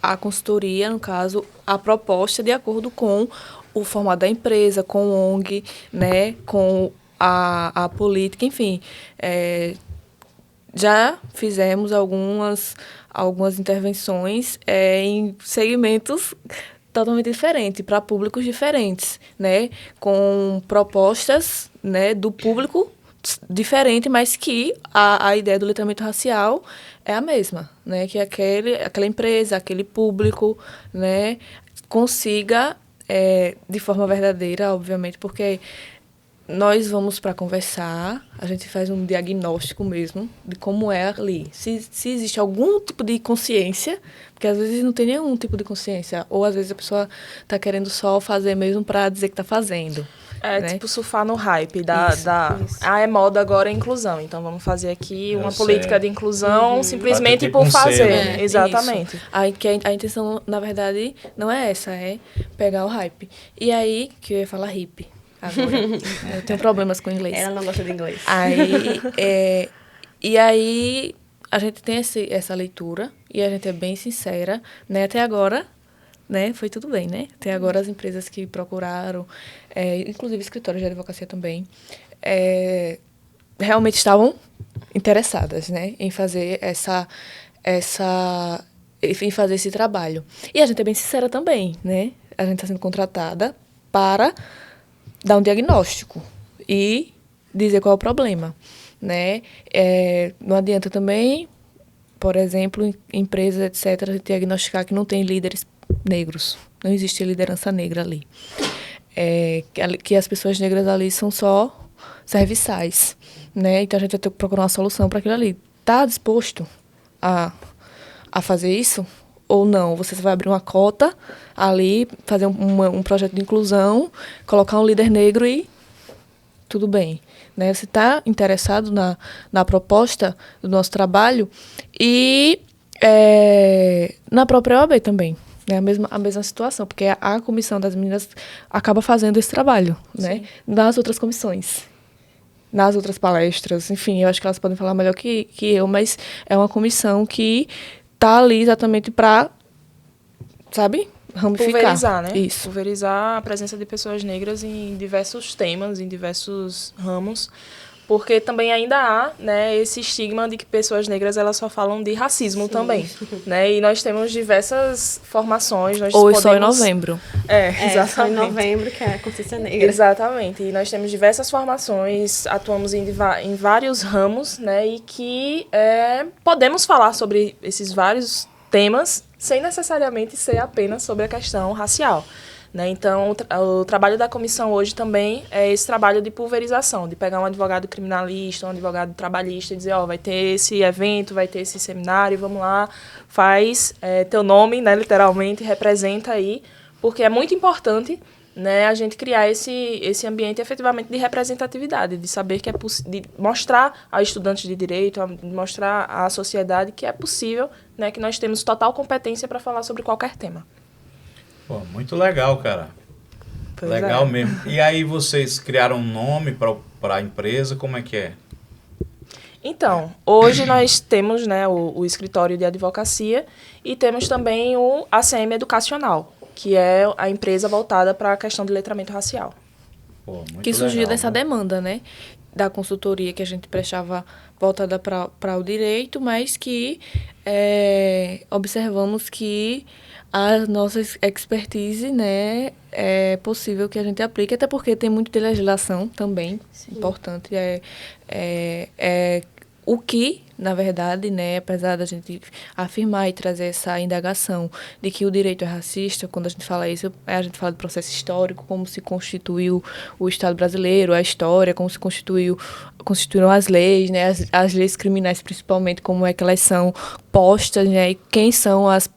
a consultoria, no caso, a proposta de acordo com o formato da empresa, com o ONG, né, com a política, enfim. Já fizemos algumas intervenções em segmentos totalmente diferentes, para públicos diferentes, né, com propostas, né, do público diferente, mas que a ideia do letramento racial é a mesma, né, que aquela empresa, aquele público, né, consiga, de forma verdadeira, obviamente, porque nós vamos para conversar, a gente faz um diagnóstico mesmo de como é ali. Se existe algum tipo de consciência, porque às vezes não tem nenhum tipo de consciência, ou às vezes a pessoa está querendo só fazer mesmo para dizer que está fazendo. Né? Tipo surfar no hype Isso. é moda agora a inclusão, então vamos fazer aqui uma política de inclusão simplesmente Tipo por um fazer. selo. Exatamente. A intenção, na verdade, não é essa, é pegar o hype. E aí, que eu ia falar hippie agora, eu tenho problemas com inglês. Ela não gosta de inglês. E aí, a gente tem essa leitura, e a gente é bem sincera, né, até agora, né, foi tudo bem, né? Até agora as empresas que procuraram, inclusive escritórios de advocacia também, realmente estavam interessadas, né, em fazer em fazer esse trabalho. E a gente é bem sincera também, né? A gente está sendo contratada para dar um diagnóstico e dizer qual é o problema, né? Não adianta também, por exemplo, em empresas, etc., diagnosticar que não tem líderes negros. Não existe liderança negra ali. Que as pessoas negras ali são só serviçais, né? Então, a gente vai ter que procurar uma solução para aquilo ali. Está disposto a fazer isso? Ou não? Você vai abrir uma cota ali, fazer um projeto de inclusão, colocar um líder negro e tudo bem. Né? Você está interessado na proposta do nosso trabalho e na própria OAB também. Né? A mesma situação, porque a comissão das meninas acaba fazendo esse trabalho, né? Nas outras comissões, nas outras palestras, enfim, eu acho que elas podem falar melhor que eu, mas é uma comissão que está ali exatamente para, sabe, ramificar. Pulverizar, né? Isso. Pulverizar a presença de pessoas negras em diversos temas, em diversos ramos, porque também ainda há, né, esse estigma de que pessoas negras elas só falam de racismo também, né? E nós temos diversas formações. Nós Ou só em novembro. Só em Exatamente. novembro, que é a consciência negra. Exatamente. E nós temos diversas formações, atuamos em vários ramos, né? E que podemos falar sobre esses vários temas sem necessariamente ser apenas sobre a questão racial. Né? Então, o trabalho da comissão hoje também é esse trabalho de pulverização, de pegar um advogado criminalista, um advogado trabalhista e dizer, vai ter esse evento, vai ter esse seminário, vamos lá, faz teu nome, né, literalmente, representa aí, porque é muito importante, né, a gente criar esse ambiente efetivamente de representatividade, de saber que de mostrar aos estudantes de direito, mostrar à sociedade que é possível, né, que nós temos total competência para falar sobre qualquer tema. Pô, muito legal, cara. Pois legal é. mesmo. E aí vocês criaram um nome para a empresa, como é que é? Então, hoje nós temos, né, o escritório de advocacia e temos também o ACM Educacional, que é a empresa voltada para a questão de letramento racial. Pô, muito Que surgiu legal, dessa né? demanda, né? Da consultoria que a gente prestava voltada para o direito, mas que observamos que a nossa expertise, né, é possível que a gente aplique, até porque tem muito de legislação também, importante. O que, na verdade, né, apesar da gente afirmar e trazer essa indagação de que o direito é racista, quando a gente fala isso, a gente fala de processo histórico, como se constituiu o Estado brasileiro, a história, como se constituíram as leis, né, as leis criminais principalmente, como é que elas são postas, né, e quem são as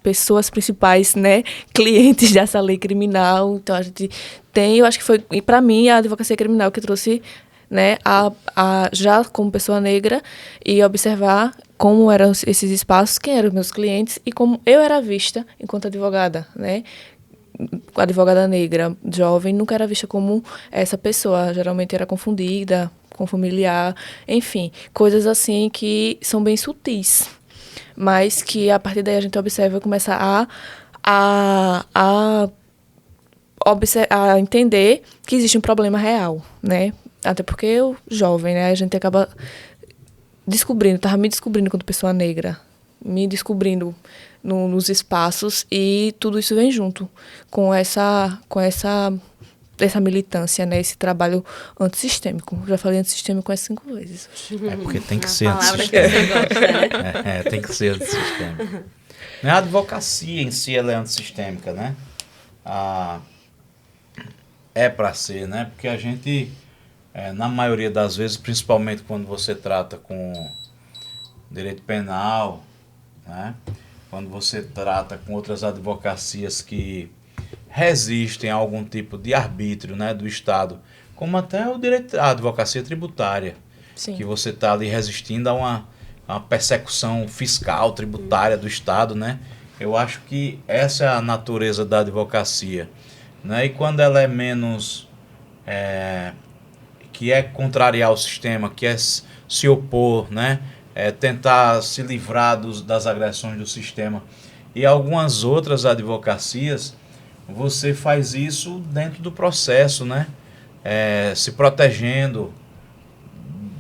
pessoas principais, né, clientes dessa lei criminal. Então, a gente tem, eu acho que foi, e para mim, a advocacia criminal que trouxe, né, já como pessoa negra, e observar como eram esses espaços, quem eram os meus clientes e como eu era vista enquanto advogada, né? A advogada negra, jovem, nunca era vista como essa pessoa, geralmente era confundida com familiar, enfim, coisas assim que são bem sutis, mas que a partir daí a gente observa e começa a entender que existe um problema real, né? Até porque eu, jovem, né, a gente acaba estava me descobrindo enquanto pessoa negra, me descobrindo nos espaços, e tudo isso vem junto com essa militância, né, esse trabalho antissistêmico. Já falei antissistêmico umas 5 vezes. É porque tem que Uma ser palavra que antissistêmico. você gosta, né? Tem que ser antissistêmico. A advocacia em si ela é antissistêmica, né? É para ser, né? Porque a gente, na maioria das vezes, principalmente quando você trata com direito penal, né? Quando você trata com outras advocacias que resistem a algum tipo de arbítrio, né, do Estado, como até a advocacia tributária, Sim. que você está ali resistindo a uma persecução fiscal, tributária do Estado, né? Eu acho que essa é a natureza da advocacia, né? E quando ela é menos, que é contrariar o sistema, que é se opor, né? Tentar se livrar das agressões do sistema. E algumas outras advocacias, você faz isso dentro do processo, né? Se protegendo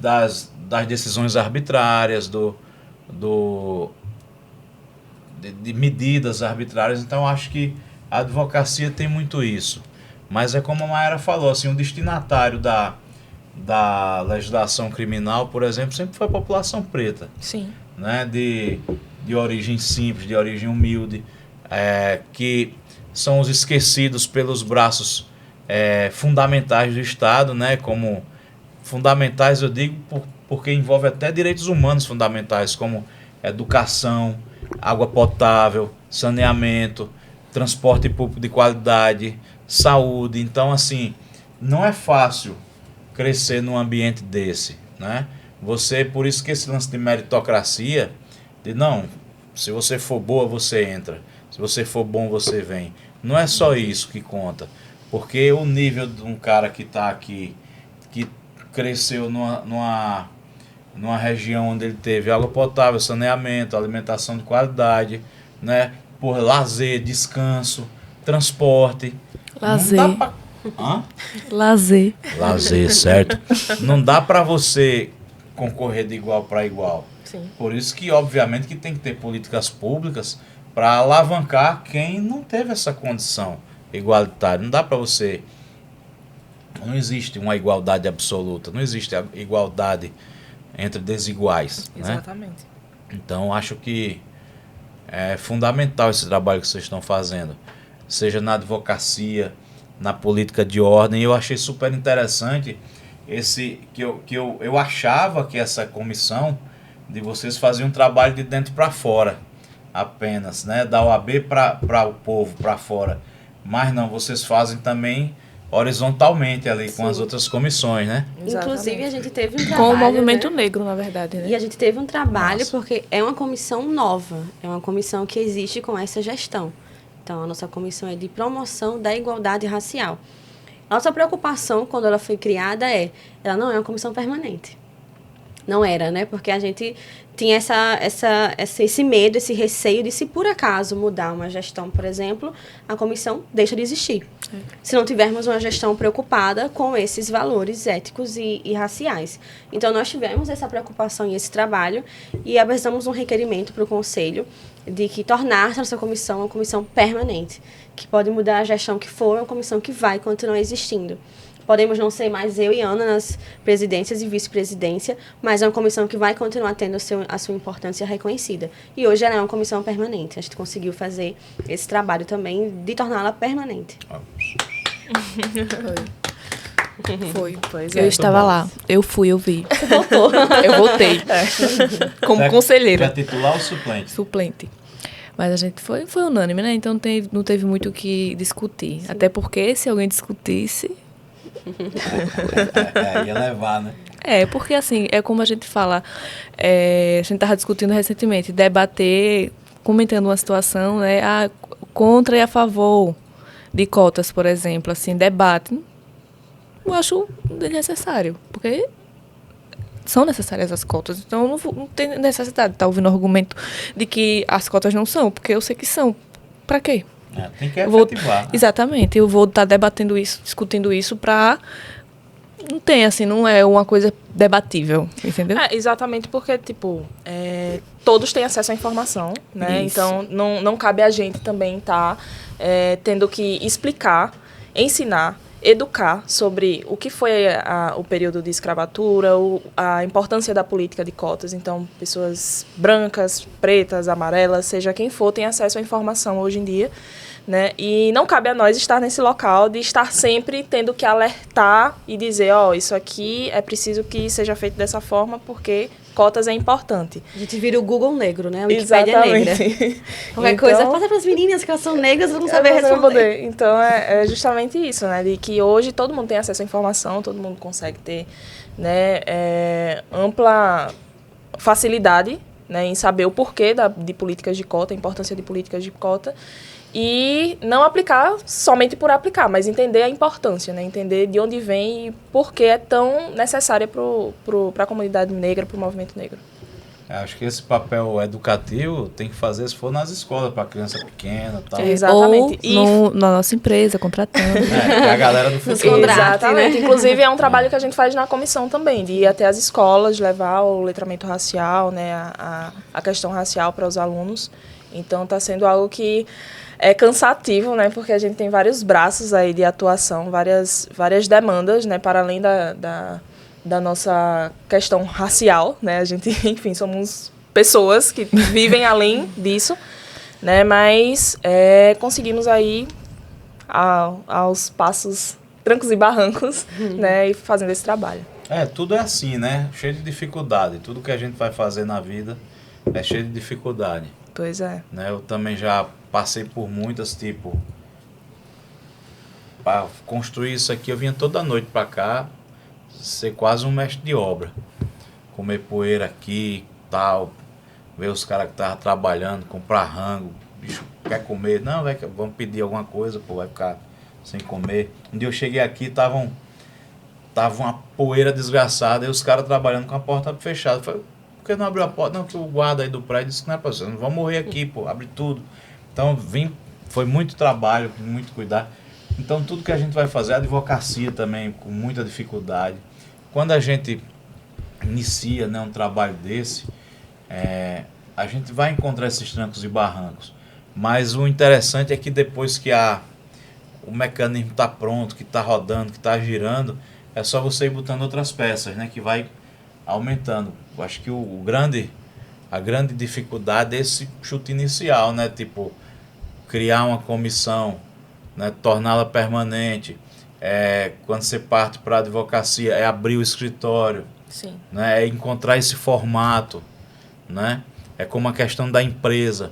das decisões arbitrárias, de medidas arbitrárias. Então, acho que a advocacia tem muito isso. Mas é como a Mayara falou, assim, o destinatário da legislação criminal, por exemplo, sempre foi a população preta. Sim. Né? De origem simples, de origem humilde, que são os esquecidos pelos braços fundamentais do Estado, né? Como fundamentais, eu digo, porque envolve até direitos humanos fundamentais, como educação, água potável, saneamento, transporte público de qualidade, saúde. Então, assim, não é fácil crescer num ambiente desse, né? Por isso que esse lance de meritocracia, se você for boa, você entra. Se você for bom, você vem. Não é só isso que conta. Porque o nível de um cara que está aqui, que cresceu numa região onde ele teve água potável, saneamento, alimentação de qualidade, né? Por lazer, descanso, transporte. Lazer. Não dá pra Hã? Lazer. Lazer, certo? Não dá para você concorrer de igual para igual. Sim. Por isso que, obviamente, que tem que ter políticas públicas para alavancar quem não teve essa condição igualitária. Não dá para você... Não existe uma igualdade absoluta, não existe a igualdade entre desiguais, né? Exatamente. Então, acho que é fundamental esse trabalho que vocês estão fazendo, seja na advocacia, na política de ordem. Eu achei super interessante eu achava que essa comissão de vocês faziam um trabalho de dentro para fora apenas, né? Da OAB para o povo, para fora. Mas não, vocês fazem também horizontalmente ali com as outras comissões, né? Inclusive, a gente teve um Com trabalho, o movimento né? negro, na verdade, né? E a gente teve um trabalho Nossa. porque é uma comissão nova, é uma comissão que existe com essa gestão. Então, a nossa comissão é de promoção da igualdade racial. Nossa preocupação, quando ela foi criada, ela não é uma comissão permanente. Não era, né? Porque a gente tinha esse medo, esse receio de, se por acaso mudar uma gestão, por exemplo, a comissão deixa de existir. Se não tivermos uma gestão preocupada com esses valores éticos e raciais. Então, nós tivemos essa preocupação e esse trabalho e apresentamos um requerimento para o Conselho de que tornar nossa comissão uma comissão permanente, que pode mudar a gestão que for, uma comissão que vai continuar existindo. Podemos não ser mais eu e Ana nas presidências e vice-presidência, mas é uma comissão que vai continuar tendo a sua importância reconhecida. E hoje ela é uma comissão permanente. A gente conseguiu fazer esse trabalho também de torná-la permanente. Foi. Pois Eu é. estava lá. Eu fui, eu vi. Voltou. Eu voltei. Como Pra conselheira. titular ou suplente? Suplente. Mas a gente foi unânime, né? Então não teve muito o que discutir. Até porque, se alguém discutisse... Ia levar, né? Porque assim, é como a gente fala, a gente estava discutindo recentemente, debater, comentando uma situação, né, contra e a favor de cotas, por exemplo, assim, debate, eu acho desnecessário, porque são necessárias as cotas, então não tem necessidade de estar ouvindo o argumento de que as cotas não são, porque eu sei que são. Para quê? Tem que efetivar. Né? Exatamente, eu vou estar debatendo isso, discutindo isso para... Não tem, assim, não é uma coisa debatível, entendeu? Exatamente porque, tipo, todos têm acesso à informação, né? Isso. Então, não cabe a gente também estar tendo que explicar, ensinar, educar sobre o que foi o período de escravatura, a importância da política de cotas. Então, pessoas brancas, pretas, amarelas, seja quem for, tem acesso à informação hoje em dia, né? E não cabe a nós estar nesse local de estar sempre tendo que alertar e dizer, isso aqui é preciso que seja feito dessa forma porque cotas é importante. A gente vira o Google negro, né? A Wikipédia negra. Qualquer coisa, passa para as meninas que elas são negras, elas não sabem responder. Então, é justamente isso, né? De que hoje todo mundo tem acesso à informação, todo mundo consegue ter, né, ampla facilidade, né, em saber o porquê de políticas de cota, a importância de políticas de cota, e não aplicar somente por aplicar, mas entender a importância, né? Entender de onde vem e por que é tão necessária para a comunidade negra, para o movimento negro. Acho que esse papel educativo tem que fazer se for nas escolas, para criança pequena e tal. Exatamente. Ou na nossa empresa, contratando. É a galera do futuro. Exatamente. né? Inclusive, é um trabalho que a gente faz na comissão também, de ir até as escolas, levar o letramento racial, né, a questão racial para os alunos. Então, está sendo algo que é cansativo, né, porque a gente tem vários braços aí de atuação, várias demandas, né, para além da nossa questão racial, né, a gente, enfim, somos pessoas que vivem além disso, né, mas conseguimos aí, aos passos, trancos e barrancos, né, e fazendo esse trabalho. Tudo é assim, né, cheio de dificuldade, tudo que a gente vai fazer na vida é cheio de dificuldade. Pois é. Né, eu também já passei por muitas, tipo, para construir isso aqui, eu vinha toda noite para cá, ser quase um mestre de obra, comer poeira aqui, tal, ver os caras que estavam trabalhando, comprar rango, bicho, quer comer? Não, vamos pedir alguma coisa, pô, vai ficar sem comer. Um dia eu cheguei aqui, tava uma poeira desgraçada, e os caras trabalhando com a porta fechada. Eu falei, por que não abriu a porta? Não, que o guarda aí do prédio disse que não é pra você, não vamos morrer aqui, pô, abre tudo. Então, foi muito trabalho, muito cuidado. Então, tudo que a gente vai fazer, a advocacia também, com muita dificuldade. Quando a gente inicia, né, um trabalho desse, a gente vai encontrar esses trancos e barrancos. Mas o interessante é que depois que o mecanismo está pronto, que está rodando, que está girando, é só você ir botando outras peças, né, que vai aumentando. Eu acho que a grande dificuldade é esse chute inicial, né, tipo, criar uma comissão, né, torná-la permanente. Quando você parte para a advocacia, é abrir o escritório, Sim. né, é encontrar esse formato, né? É como a questão da empresa.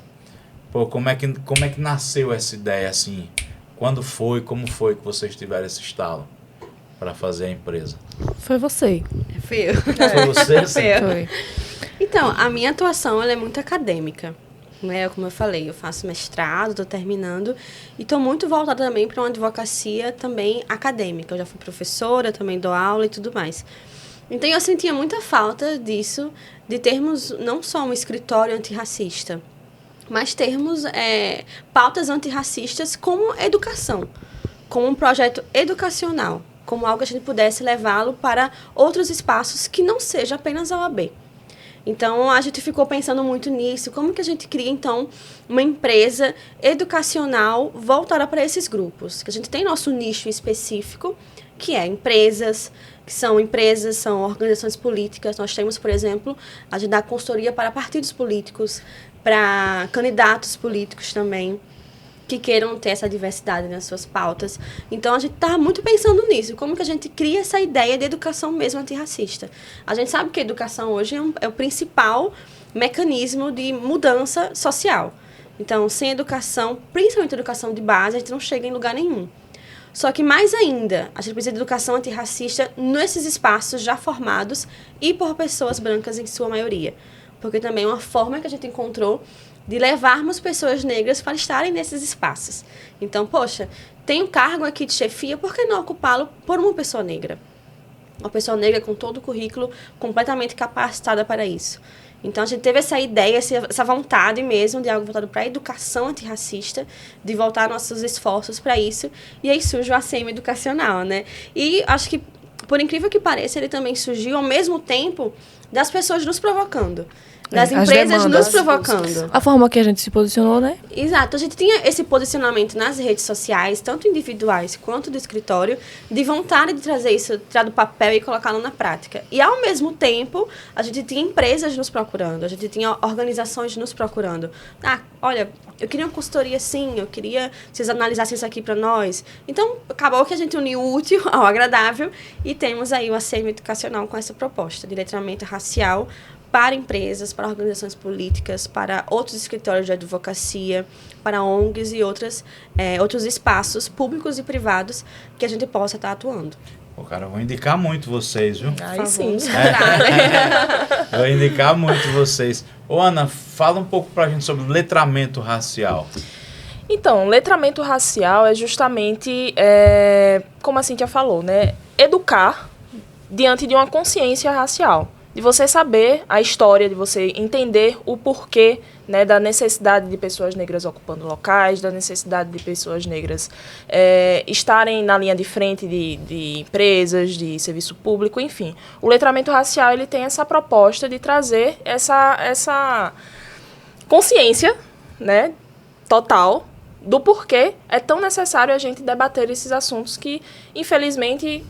Pô, como é que nasceu essa ideia assim? Quando foi, como foi que vocês tiveram esse estalo para fazer a empresa? Foi você. Fui eu. Foi você? Assim? Fui eu. Foi. Então, a minha atuação ela é muito acadêmica. Né? Como eu falei, eu faço mestrado, estou terminando. E estou muito voltada também para uma advocacia também acadêmica. Eu já fui professora, também dou aula e tudo mais. Então, eu sentia muita falta disso, de termos não só um escritório antirracista, mas termos pautas antirracistas como educação, como um projeto educacional, como algo que a gente pudesse levá-lo para outros espaços que não seja apenas a OAB. Então, a gente ficou pensando muito nisso, como que a gente cria, então, uma empresa educacional voltada para esses grupos, que a gente tem nosso nicho específico, que é empresas, são organizações políticas. Nós temos, por exemplo, a gente dá consultoria para partidos políticos, para candidatos políticos também, que queiram ter essa diversidade nas suas pautas. Então, a gente está muito pensando nisso, como que a gente cria essa ideia de educação mesmo antirracista. A gente sabe que a educação hoje é o principal mecanismo de mudança social. Então, sem educação, principalmente educação de base, a gente não chega em lugar nenhum. Só que, mais ainda, a gente precisa de educação antirracista nesses espaços já formados e por pessoas brancas em sua maioria. Porque também é uma forma que a gente encontrou de levarmos pessoas negras para estarem nesses espaços. Então, poxa, tem um cargo aqui de chefia, por que não ocupá-lo por uma pessoa negra? Uma pessoa negra com todo o currículo completamente capacitada para isso. Então, a gente teve essa ideia, essa vontade mesmo de algo voltado para a educação antirracista, de voltar nossos esforços para isso. E aí surge o ACM Educacional, né? E acho que, por incrível que pareça, ele também surgiu ao mesmo tempo das pessoas nos provocando. Das empresas nos provocando. A forma que a gente se posicionou, né? Exato. A gente tinha esse posicionamento nas redes sociais, tanto individuais quanto do escritório, de vontade de trazer isso, tirar do papel e colocá-lo na prática. E, ao mesmo tempo, a gente tinha empresas nos procurando, a gente tinha organizações nos procurando. Olha, eu queria uma consultoria assim, eu queria que vocês analisassem isso aqui para nós. Então, acabou que a gente uniu o útil ao agradável e temos aí o ACM Educacional com essa proposta de letramento racial para empresas, para organizações políticas, para outros escritórios de advocacia, para ONGs e outros espaços públicos e privados que a gente possa estar atuando. Pô, cara, eu vou indicar muito vocês, viu? Aí sim. Eu vou indicar muito vocês. Ô, Ana, fala um pouco pra gente sobre letramento racial. Então, letramento racial é justamente, como a Cíntia falou, né? Educar diante de uma consciência racial. De você saber a história, de você entender o porquê, né, da necessidade de pessoas negras ocupando locais, da necessidade de pessoas negras estarem na linha de frente de empresas, de serviço público, enfim. O letramento racial ele tem essa proposta de trazer essa consciência, né, total do porquê é tão necessário a gente debater esses assuntos que, infelizmente,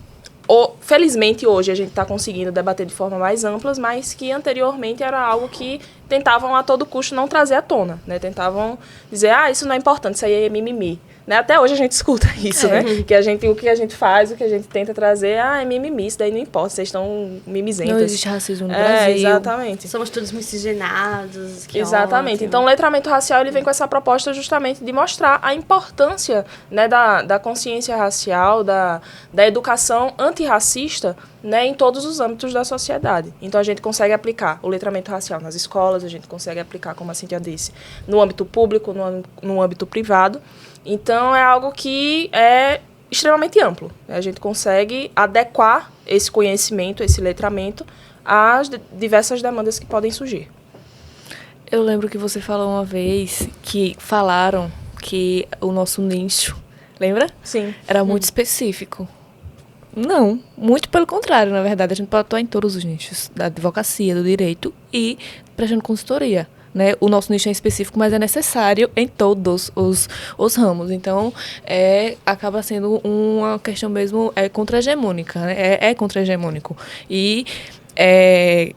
felizmente hoje a gente está conseguindo debater de forma mais ampla, mas que anteriormente era algo que tentavam a todo custo não trazer à tona, né? Tentavam dizer, isso não é importante, isso aí é mimimi. Né? Até hoje a gente escuta isso, né? Que o que a gente faz, o que a gente tenta trazer, é mimimi, isso daí não importa, vocês estão mimizentas. Não existe racismo no Brasil. Exatamente. Somos todos miscigenados. Exatamente. Ótimo. Então, o letramento racial ele vem com essa proposta justamente de mostrar a importância, né, da consciência racial, da educação antirracista, né, em todos os âmbitos da sociedade. Então, a gente consegue aplicar o letramento racial nas escolas, a gente consegue aplicar, como a Cíntia disse, no âmbito público, no âmbito privado. Então, é algo que é extremamente amplo. A gente consegue adequar esse conhecimento, esse letramento, às diversas demandas que podem surgir. Eu lembro que você falou uma vez que falaram que o nosso nicho Lembra? Sim. Era muito específico. Não, muito pelo contrário, na verdade. A gente pode atuar em todos os nichos, da advocacia, do direito e prestando consultoria. Né? O nosso nicho é específico, mas é necessário em todos os ramos. Então, acaba sendo uma questão mesmo contra-hegemônica, né? É contra-hegemônico. E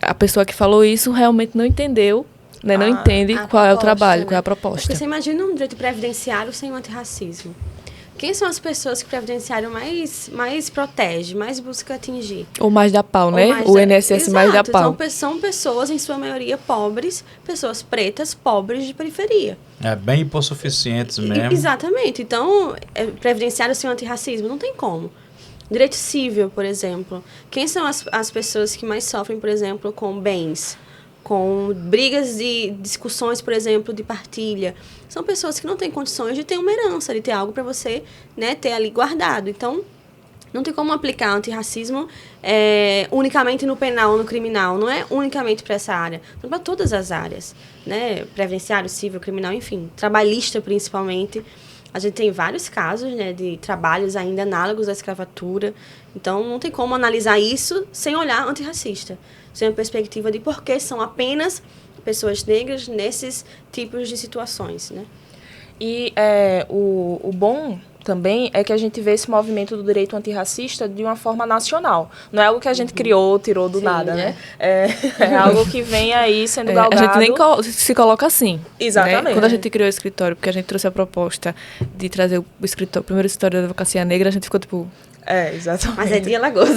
a pessoa que falou isso realmente não entendeu, né? Não entende qual é o trabalho, qual é a proposta. Porque você imagina um direito previdenciário sem o antirracismo. Quem são as pessoas que o previdenciário mais protege, mais busca atingir? Ou mais dá pau, né? O INSS mais dá pau. São pessoas, em sua maioria, pobres, pessoas pretas, pobres de periferia. É bem hipossuficientes mesmo. Exatamente. Então, previdenciário sem antirracismo, não tem como. Direito civil, por exemplo. Quem são as pessoas que mais sofrem, por exemplo, com bens? Com brigas de discussões, por exemplo, de partilha. São pessoas que não têm condições de ter uma herança, de ter algo para você, né, ter ali guardado. Então, não tem como aplicar antirracismo unicamente no penal ou no criminal. Não é unicamente para essa área. É para todas as áreas. Né? Previdenciário, civil, criminal, enfim. Trabalhista, principalmente. A gente tem vários casos, né, de trabalhos ainda análogos à escravatura. Então, não tem como analisar isso sem olhar antirracista. Sem a perspectiva de por que são apenas pessoas negras nesses tipos de situações, né? E o bom também é que a gente vê esse movimento do direito antirracista de uma forma nacional. Não é algo que a gente criou, tirou do nada, né? É algo que vem aí sendo galgado. A gente nem se coloca assim. Exatamente. Né? Quando a gente criou o escritório, porque a gente trouxe a proposta de trazer o primeiro escritório da advocacia negra, a gente ficou tipo... exatamente. Mas é de Alagoas.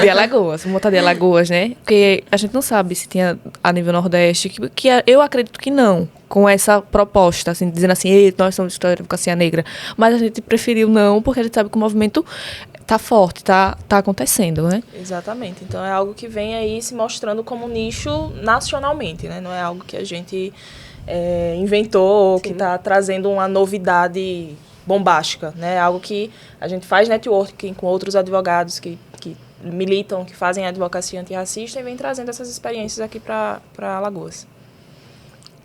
De Alagoas, vamos botar de Alagoas, né? Porque a gente não sabe se tinha a nível Nordeste, que eu acredito que não, com essa proposta, assim, dizendo assim, nós somos escritório de advocacia negra. Mas a gente preferiu não, porque a gente sabe que o movimento tá forte, tá acontecendo, né? Exatamente. Então, é algo que vem aí se mostrando como nicho nacionalmente, né? Não é algo que a gente inventou, que está trazendo uma novidade bombástica, né? Algo que a gente faz networking com outros advogados que militam, que fazem advocacia antirracista e vem trazendo essas experiências aqui para Alagoas.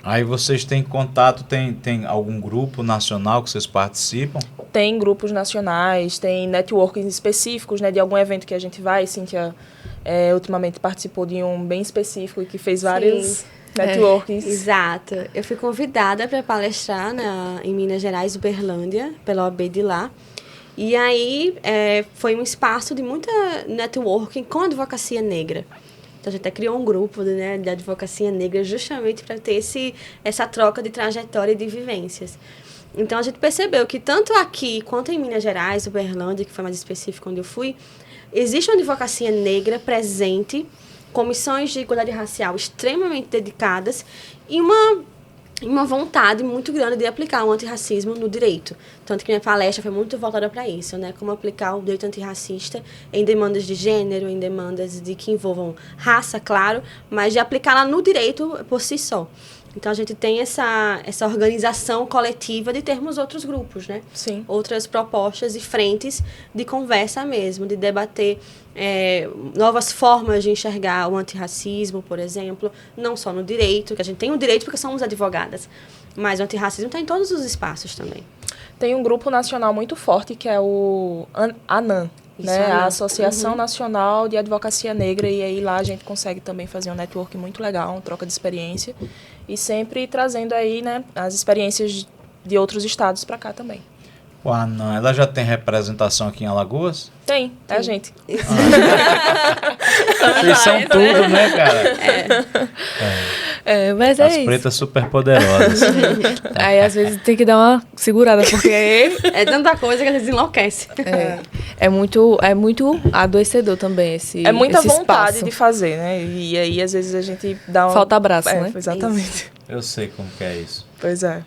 Aí vocês têm contato, tem algum grupo nacional que vocês participam? Tem grupos nacionais, tem networkings específicos, né, de algum evento que a gente vai. Cíntia ultimamente participou de um bem específico e que fez vários networkings. Exato. Eu fui convidada para palestrar em Minas Gerais, Uberlândia, pela OAB de lá. E aí foi um espaço de muita networking com a advocacia negra. Então, a gente até criou um grupo de advocacia negra justamente para ter essa troca de trajetória e de vivências. Então, a gente percebeu que tanto aqui quanto em Minas Gerais, Uberlândia, que foi mais específico onde eu fui, existe uma advocacia negra presente, comissões de igualdade racial extremamente dedicadas e uma vontade muito grande de aplicar o antirracismo no direito. Tanto que minha palestra foi muito voltada para isso, né? Como aplicar o direito antirracista em demandas de gênero, em demandas que envolvam raça, claro, mas de aplicá-la no direito por si só. Então, a gente tem essa organização coletiva de termos outros grupos, né? Sim. Outras propostas e frentes de conversa mesmo, de debater novas formas de enxergar o antirracismo, por exemplo, não só no direito, que a gente tem o direito porque somos advogadas, mas o antirracismo está em todos os espaços também. Tem um grupo nacional muito forte que é o ANAN, né? A Associação Nacional de Advocacia Negra, e aí lá a gente consegue também fazer um network muito legal, uma troca de experiência, e sempre trazendo aí, né, as experiências de outros estados para cá também. O ANAN, ela já tem representação aqui em Alagoas? Tem, a gente. Vocês são tudo, né, cara? Mas As isso. pretas super poderosas. Aí, às vezes, tem que dar uma segurada, porque É tanta coisa que às vezes enlouquece. é muito adoecedor também esse É muita esse vontade espaço. de fazer, né? E aí, às vezes, a gente dá uma... Falta abraço, né? Exatamente. Eu sei como que é isso. Pois é.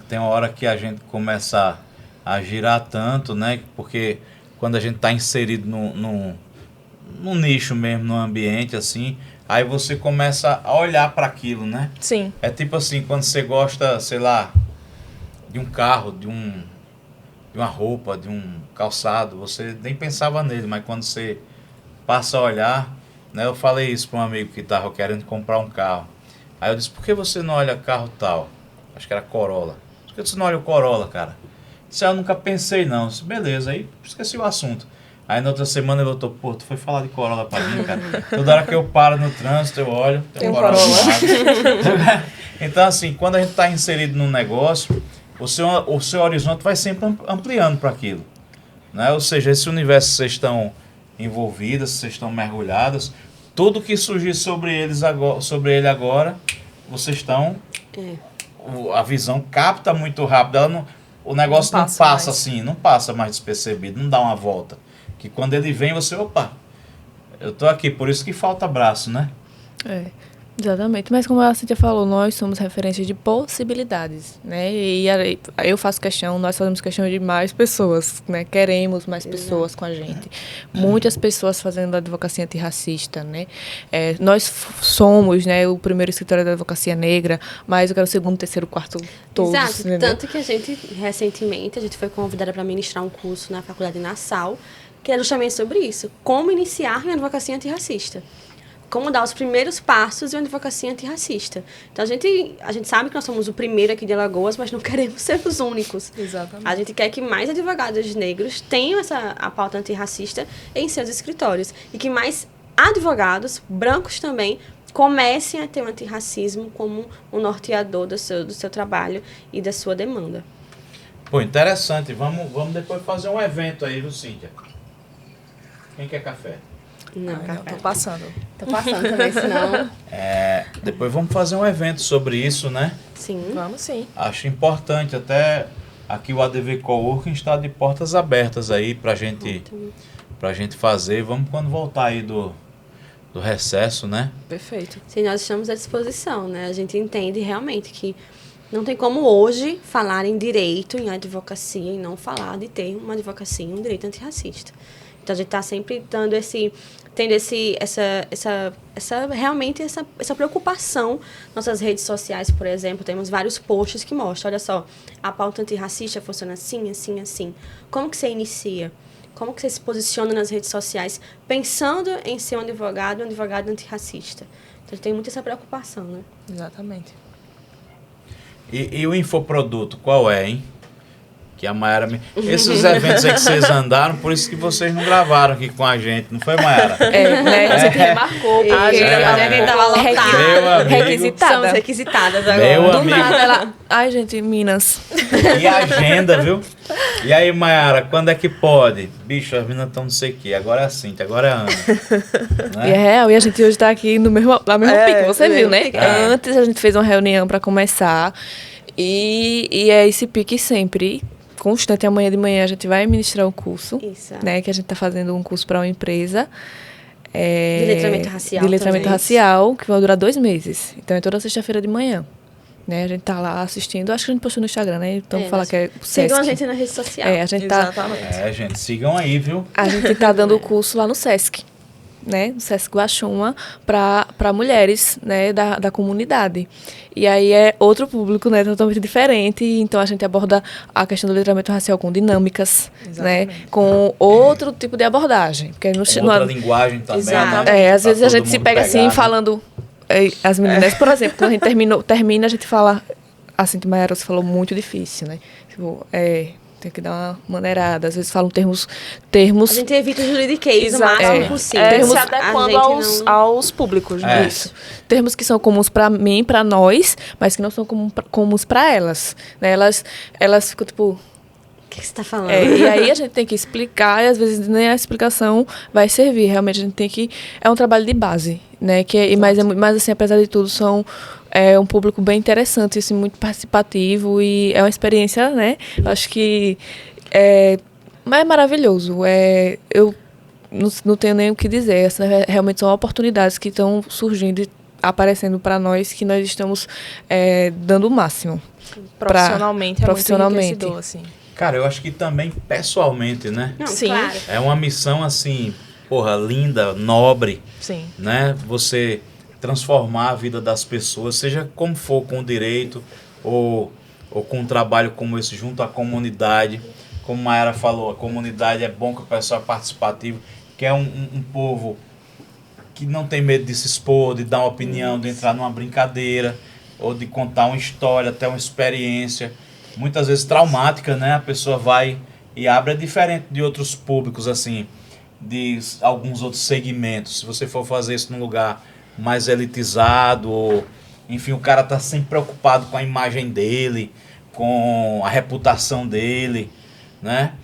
Tem uma hora que a gente começa a girar tanto, né? Porque quando a gente está inserido num nicho mesmo, num ambiente assim, aí você começa a olhar para aquilo, né? Sim. É tipo assim, quando você gosta, sei lá, de um carro, de uma roupa, de um calçado, você nem pensava nele, mas quando você passa a olhar, né? Eu falei isso para um amigo que estava querendo comprar um carro. Aí eu disse, por que você não olha carro tal? Acho que era Corolla. Por que você não olha o Corolla, cara? Isso aí eu nunca pensei, não. Disse, beleza, aí esqueci o assunto. Aí na outra semana eu tô, pô, tu foi falar de Corolla pra mim, cara. Toda hora que eu paro no trânsito, eu olho, tem um Corolla do lado. Então, assim, quando a gente tá inserido num negócio, o seu horizonte vai sempre ampliando para aquilo. Né? Ou seja, esse universo que vocês estão envolvidas, vocês estão mergulhadas, tudo que surgir sobre ele agora, vocês estão... A visão capta muito rápido. O negócio não passa assim, não passa mais despercebido, não dá uma volta. Que quando ele vem, você, opa, eu tô aqui, por isso que falta braço, né? Exatamente, mas como a Cíntia falou, nós somos referências de possibilidades, né? E eu faço questão, nós fazemos questão de mais pessoas, né? Queremos mais pessoas com a gente. Muitas pessoas fazendo advocacia antirracista, né? Nós somos, né, o primeiro escritório da advocacia negra, mas eu quero o segundo, terceiro, quarto, todos. Exato, entendeu? tanto que recentemente, a gente foi convidada para ministrar um curso na faculdade Nassau, que é justamente sobre isso, como iniciar em advocacia antirracista. Como dar os primeiros passos em uma advocacia antirracista. Então, a gente sabe que nós somos o primeiro aqui de Alagoas, mas não queremos ser os únicos. Exatamente. A gente quer que mais advogados negros tenham a pauta antirracista em seus escritórios. E que mais advogados, brancos também, comecem a ter o antirracismo como um norteador do seu trabalho e da sua demanda. Pô, interessante. Vamos depois fazer um evento aí, viu, Cíntia? Quem quer café? Não, Não, café. tô passando. Tô passando também, senão... Depois vamos fazer um evento sobre isso, né? Sim. Vamos sim. Acho importante, até aqui o ADV Coworking está de portas abertas aí pra gente fazer. Vamos quando voltar aí do recesso, né? Perfeito. Sim, nós estamos à disposição, né? A gente entende realmente que não tem como hoje falar em direito, em advocacia, e não falar de ter uma advocacia e um direito antirracista. Então, a gente está sempre tendo realmente essa preocupação. Nossas redes sociais, por exemplo, temos vários posts que mostram, olha só, a pauta antirracista funciona assim, assim, assim. Como que você inicia? Como que você se posiciona nas redes sociais pensando em ser um advogado antirracista? Então, a gente tem muito essa preocupação, né? Exatamente. E o infoproduto, qual é, hein? Que a Mayara... Esses eventos aí que vocês andaram, por isso que vocês não gravaram aqui com a gente, não foi, Mayara? Né? A gente remarcou, porque A gente tava lotada. Meu amigo. requisitada. Somos requisitadas agora. Meu Do amigo. nada, ela... Ai, gente, Minas. E a agenda, viu? E aí, Mayara, quando é que pode? Bicho, as meninas estão não sei o quê. Agora é a Cíntia, agora é a Ana. E é Né? real, e a gente hoje tá aqui no mesmo pique, você viu, né? É. Antes a gente fez uma reunião para começar, e é esse pique sempre constante. Amanhã de manhã a gente vai ministrar um curso, Isso. né? Que a gente tá fazendo um curso para uma empresa. De letramento racial De letramento também. racial, que vai durar 2 meses. Então é toda sexta-feira de manhã. Né? A gente tá lá assistindo, acho que a gente postou no Instagram, né? Então falar que é o Sesc. Sigam a gente na rede social. A gente tá... Exatamente. Gente, sigam aí, viu? A gente tá dando o curso lá no Sesc, né? No Sesc Guaxuma, para mulheres, né? Da comunidade. E aí é outro público, né? Totalmente diferente. Então a gente aborda a questão do letramento racial com dinâmicas, né? Exatamente. Com outro tipo de abordagem. Porque Com outra linguagem também, Exato. né? às Pra vezes a todo gente se mundo pega pegar, assim, né? falando... As meninas, por exemplo, quando a gente termina, a gente fala... Assim, que Mayara se falou muito difícil, né? Tipo, tem que dar uma maneirada. Às vezes falam termos... A gente evita o juridiquês o máximo possível. Se A adequando gente não- aos públicos. É. Isso. Termos que são comuns para mim, para nós, mas que não são comuns para elas. Né? Elas ficam, tipo... O que você está falando? E aí a gente tem que explicar, e às vezes nem a explicação vai servir. Realmente a gente tem que... É um trabalho de base, né? Mas assim, apesar de tudo, são... um público bem interessante, assim, muito participativo, e é uma experiência, né? Eu acho que é maravilhoso. Eu não tenho nem o que dizer. Realmente são oportunidades que estão surgindo e aparecendo para nós, que nós estamos dando o máximo. Profissionalmente é profissionalmente. muito enriquecedor, assim. Cara, eu acho que também pessoalmente, né? Não, Sim. claro. É uma missão, assim, porra, linda, nobre, Sim. né? Você transformar a vida das pessoas, seja como for, com o direito ou com um trabalho como esse, junto à comunidade. Como a Mayara falou, a comunidade é bom que o pessoal é participativo, que é um povo que não tem medo de se expor, de dar uma opinião, de entrar numa brincadeira, ou de contar uma história, até uma experiência. muitas vezes traumática, né? A pessoa vai e abre, é diferente de outros públicos, assim, de alguns outros segmentos. Se você for fazer isso num lugar mais elitizado, ou, enfim, o cara tá sempre preocupado com a imagem dele, com a reputação dele, né?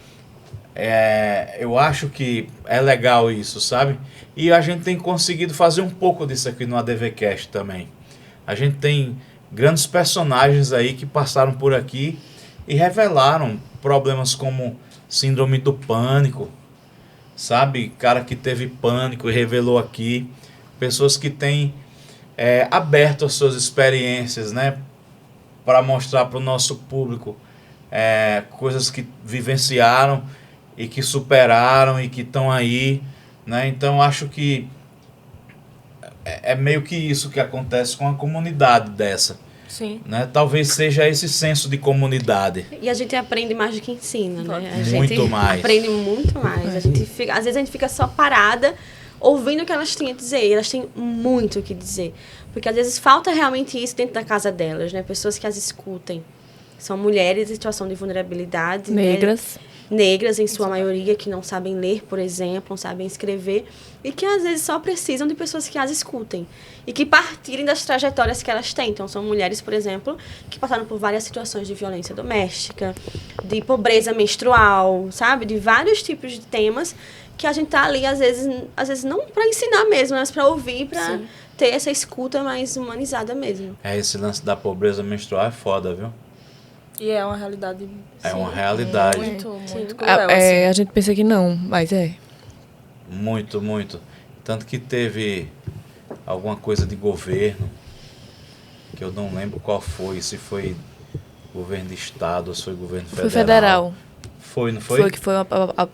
Eu acho que é legal isso, sabe? E a gente tem conseguido fazer um pouco disso aqui no ADVcast também. A gente tem grandes personagens aí que passaram por aqui e revelaram problemas como síndrome do pânico, sabe? Cara que teve pânico e revelou aqui. Pessoas que têm aberto as suas experiências, né? Para mostrar para o nosso público coisas que vivenciaram e que superaram e que estão aí, né? Então acho que é meio que isso que acontece com a comunidade dessa. Sim. Né? Talvez seja esse senso de comunidade. E a gente aprende mais do que ensina, né? A Muito gente mais. aprende muito mais. Às vezes a gente fica só parada ouvindo o que elas têm a dizer. E elas têm muito o que dizer. Porque às vezes falta realmente isso dentro da casa delas, né? Pessoas que as escutem. São mulheres em situação de vulnerabilidade. Negras. Negras, em sua maioria, que não sabem ler, por exemplo, não sabem escrever, e que às vezes só precisam de pessoas que as escutem e que partirem das trajetórias que elas têm. Então, são mulheres, por exemplo, que passaram por várias situações de violência doméstica, de pobreza menstrual, sabe? De vários tipos de temas que a gente tá ali, às vezes não para ensinar mesmo, mas para ouvir, para ter essa escuta mais humanizada mesmo. Esse lance da pobreza menstrual é foda, viu? E é uma realidade... É uma realidade. Muito cruel, A gente pensa que não, mas é. Muito, muito. Tanto que teve alguma coisa de governo, que eu não lembro qual foi, se foi governo de estado ou se foi governo federal. Foi federal. Foi, não foi? Foi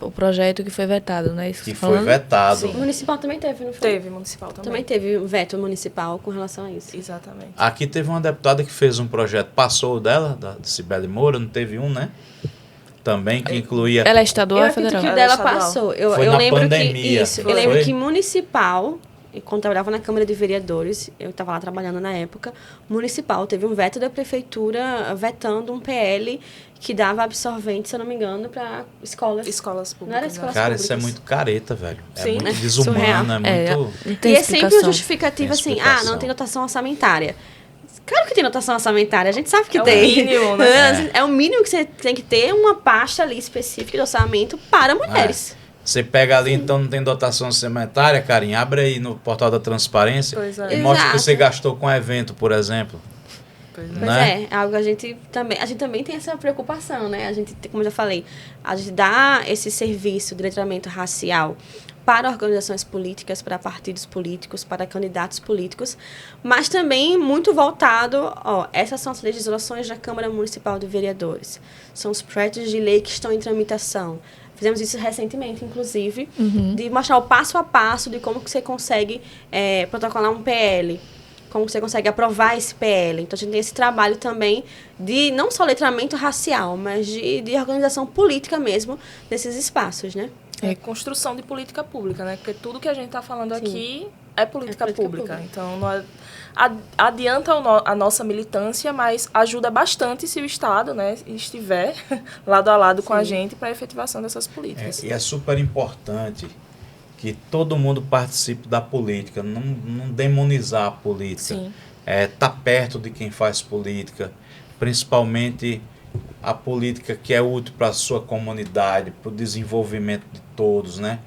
o projeto que foi vetado, né? Isso Que você foi falando? vetado. O municipal também teve, não foi? Teve, municipal também. Também teve veto municipal com relação a isso. Exatamente. Aqui teve uma deputada que fez um projeto, passou dela, da Cibele Moura, não teve um, né? Também, que incluía... Ela é estadual Eu ou acredito federal? que o Ela é dela estadual. passou. Eu Foi na lembro pandemia, que isso. foi? Eu lembro que municipal, e quando eu trabalhava na Câmara de Vereadores, eu estava lá trabalhando na época, municipal teve um veto da prefeitura vetando um PL que dava absorvente, se eu não me engano, para escolas. Escolas Não era públicas. escolas Cara, públicas. isso é muito careta, velho. É Sim. muito desumano, Surreal. é muito... Não tem E é sempre uma explicação. justificativa Tem assim, explicação. não tem dotação orçamentária. Claro que tem dotação orçamentária, a gente sabe que É o tem. mínimo, né? É o mínimo que você tem que ter uma pasta ali específica de orçamento para mulheres. Você pega ali, então não tem dotação orçamentária, Karim, abre aí no portal da transparência Pois é. e mostra o que Exato. você gastou com evento, por exemplo. Pois é. Pois Né? é, algo a gente também tem essa preocupação, né? A gente, como eu já falei, a gente dá esse serviço de letramento racial para organizações políticas, para partidos políticos, para candidatos políticos, mas também muito voltado, essas são as legislações da Câmara Municipal de Vereadores, são os projetos de lei que estão em tramitação. Fizemos isso recentemente, inclusive, de mostrar o passo a passo de como que você consegue protocolar um PL, como você consegue aprovar esse PL. Então, a gente tem esse trabalho também de não só letramento racial, mas de organização política mesmo desses espaços, né? É construção de política pública, né? Porque tudo que a gente está falando aqui é política, pública. Então, não adianta a nossa militância, mas ajuda bastante se o Estado, né, estiver lado a lado com a gente para a efetivação dessas políticas. E é super importante que todo mundo participe da política, não demonizar a política. Sim. Tá perto de quem faz política, principalmente a política que é útil para a sua comunidade, para o desenvolvimento de todos, né?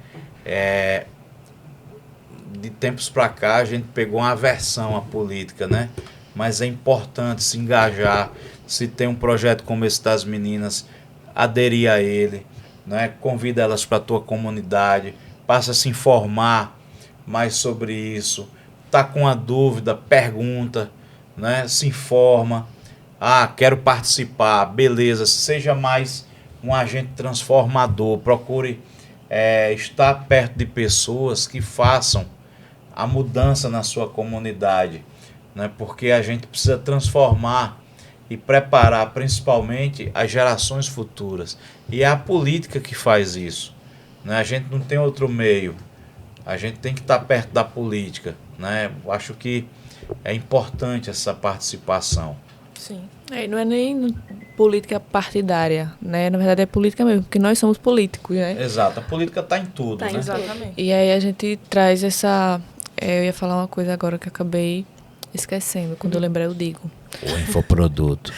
De tempos para cá a gente pegou uma aversão à política, né? Mas é importante se engajar, se tem um projeto como esse das meninas, aderir a ele, né? Convida elas para a tua comunidade, passa a se informar mais sobre isso. Tá com uma dúvida, pergunta, né? Se informa. Quero participar, beleza, seja mais um agente transformador, procure estar perto de pessoas que façam a mudança na sua comunidade, né? Porque a gente precisa transformar e preparar principalmente as gerações futuras, e é a política que faz isso, né? A gente não tem outro meio, a gente tem que estar perto da política, né? Eu acho que é importante essa participação. Sim. Não é nem política partidária, né? Na verdade é política mesmo, porque nós somos políticos, né? Exato, a política está em tudo, Tá em né? tudo. Exatamente. E aí a gente traz essa... eu ia falar uma coisa agora que eu acabei esquecendo. Quando eu lembrar, eu digo. O infoproduto.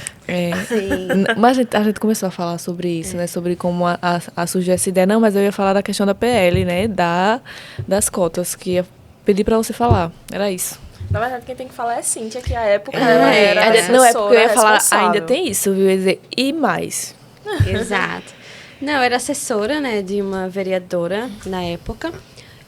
Sim. Mas a gente começou a falar sobre isso, né? Sobre como surgiu essa ideia. Não, mas eu ia falar da questão da PL, né? Das cotas, que ia pedir para você falar. Era isso. Na verdade, quem tem que falar é Cíntia, que à época ela era Não, é porque eu ia falar, responsável. ainda tem isso, viu? Eu ia dizer, e mais. Exato. Não, eu era assessora, né, de uma vereadora na época.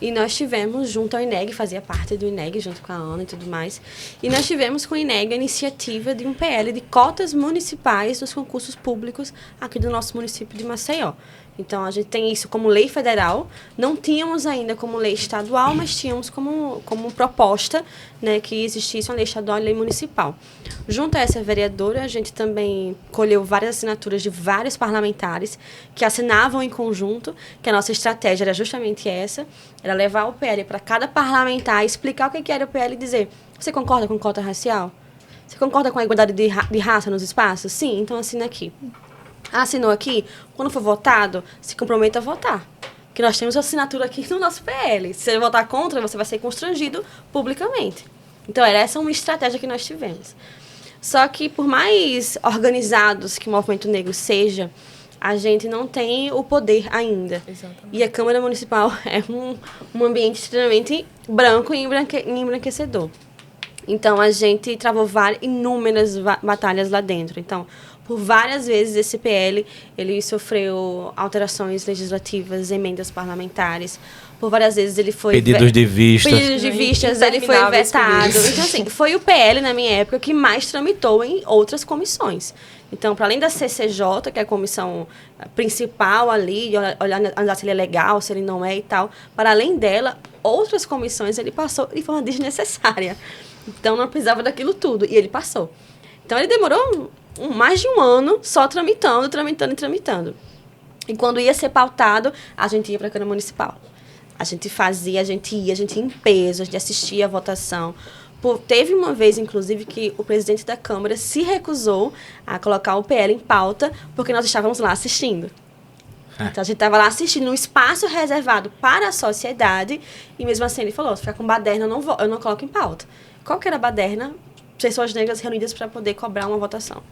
E nós tivemos, junto ao INEG, fazia parte do INEG, junto com a Ana e tudo mais. E nós tivemos com o INEG a iniciativa de um PL de cotas municipais nos concursos públicos aqui do nosso município de Maceió. Então, a gente tem isso como lei federal. Não tínhamos ainda como lei estadual, mas tínhamos como proposta, né, que existisse uma lei estadual e lei municipal. Junto a essa vereadora, a gente também colheu várias assinaturas de vários parlamentares que assinavam em conjunto, que a nossa estratégia era justamente essa, era levar o PL para cada parlamentar, explicar o que era o PL e dizer: você concorda com cota racial? Você concorda com a igualdade de raça nos espaços? Sim, então assina aqui. Assinou aqui, quando for votado, se comprometa a votar. Porque nós temos assinatura aqui no nosso PL. Se você votar contra, você vai ser constrangido publicamente. Então, era essa uma estratégia que nós tivemos. Só que, por mais organizados que o movimento negro seja, a gente não tem o poder ainda. Exatamente. E a Câmara Municipal é um ambiente extremamente branco e embranquecedor. Então, a gente travou inúmeras batalhas lá dentro. Então, por várias vezes esse PL ele sofreu alterações legislativas, emendas parlamentares. Por várias vezes ele foi... Pedidos de vistas. Pedidos de vistas, ele foi Intermináveis vetado. pedidos. Então, assim, foi o PL, na minha época, que mais tramitou em outras comissões. Então, para além da CCJ, que é a comissão principal ali, de olhar se ele é legal, se ele não é e tal, para além dela, outras comissões ele passou de forma desnecessária. Então, não precisava daquilo tudo. E ele passou. Então, ele demorou mais de um ano só tramitando. E quando ia ser pautado, a gente ia para a Câmara Municipal. A gente fazia, a gente ia em peso, a gente assistia a votação. Teve uma vez, inclusive, que o presidente da Câmara se recusou a colocar o PL em pauta porque nós estávamos lá assistindo. Então, a gente estava lá assistindo um espaço reservado para a sociedade e, mesmo assim, ele falou: se ficar com baderna, eu não coloco em pauta. Qual que era a baderna? Pessoas negras reunidas para poder cobrar uma votação.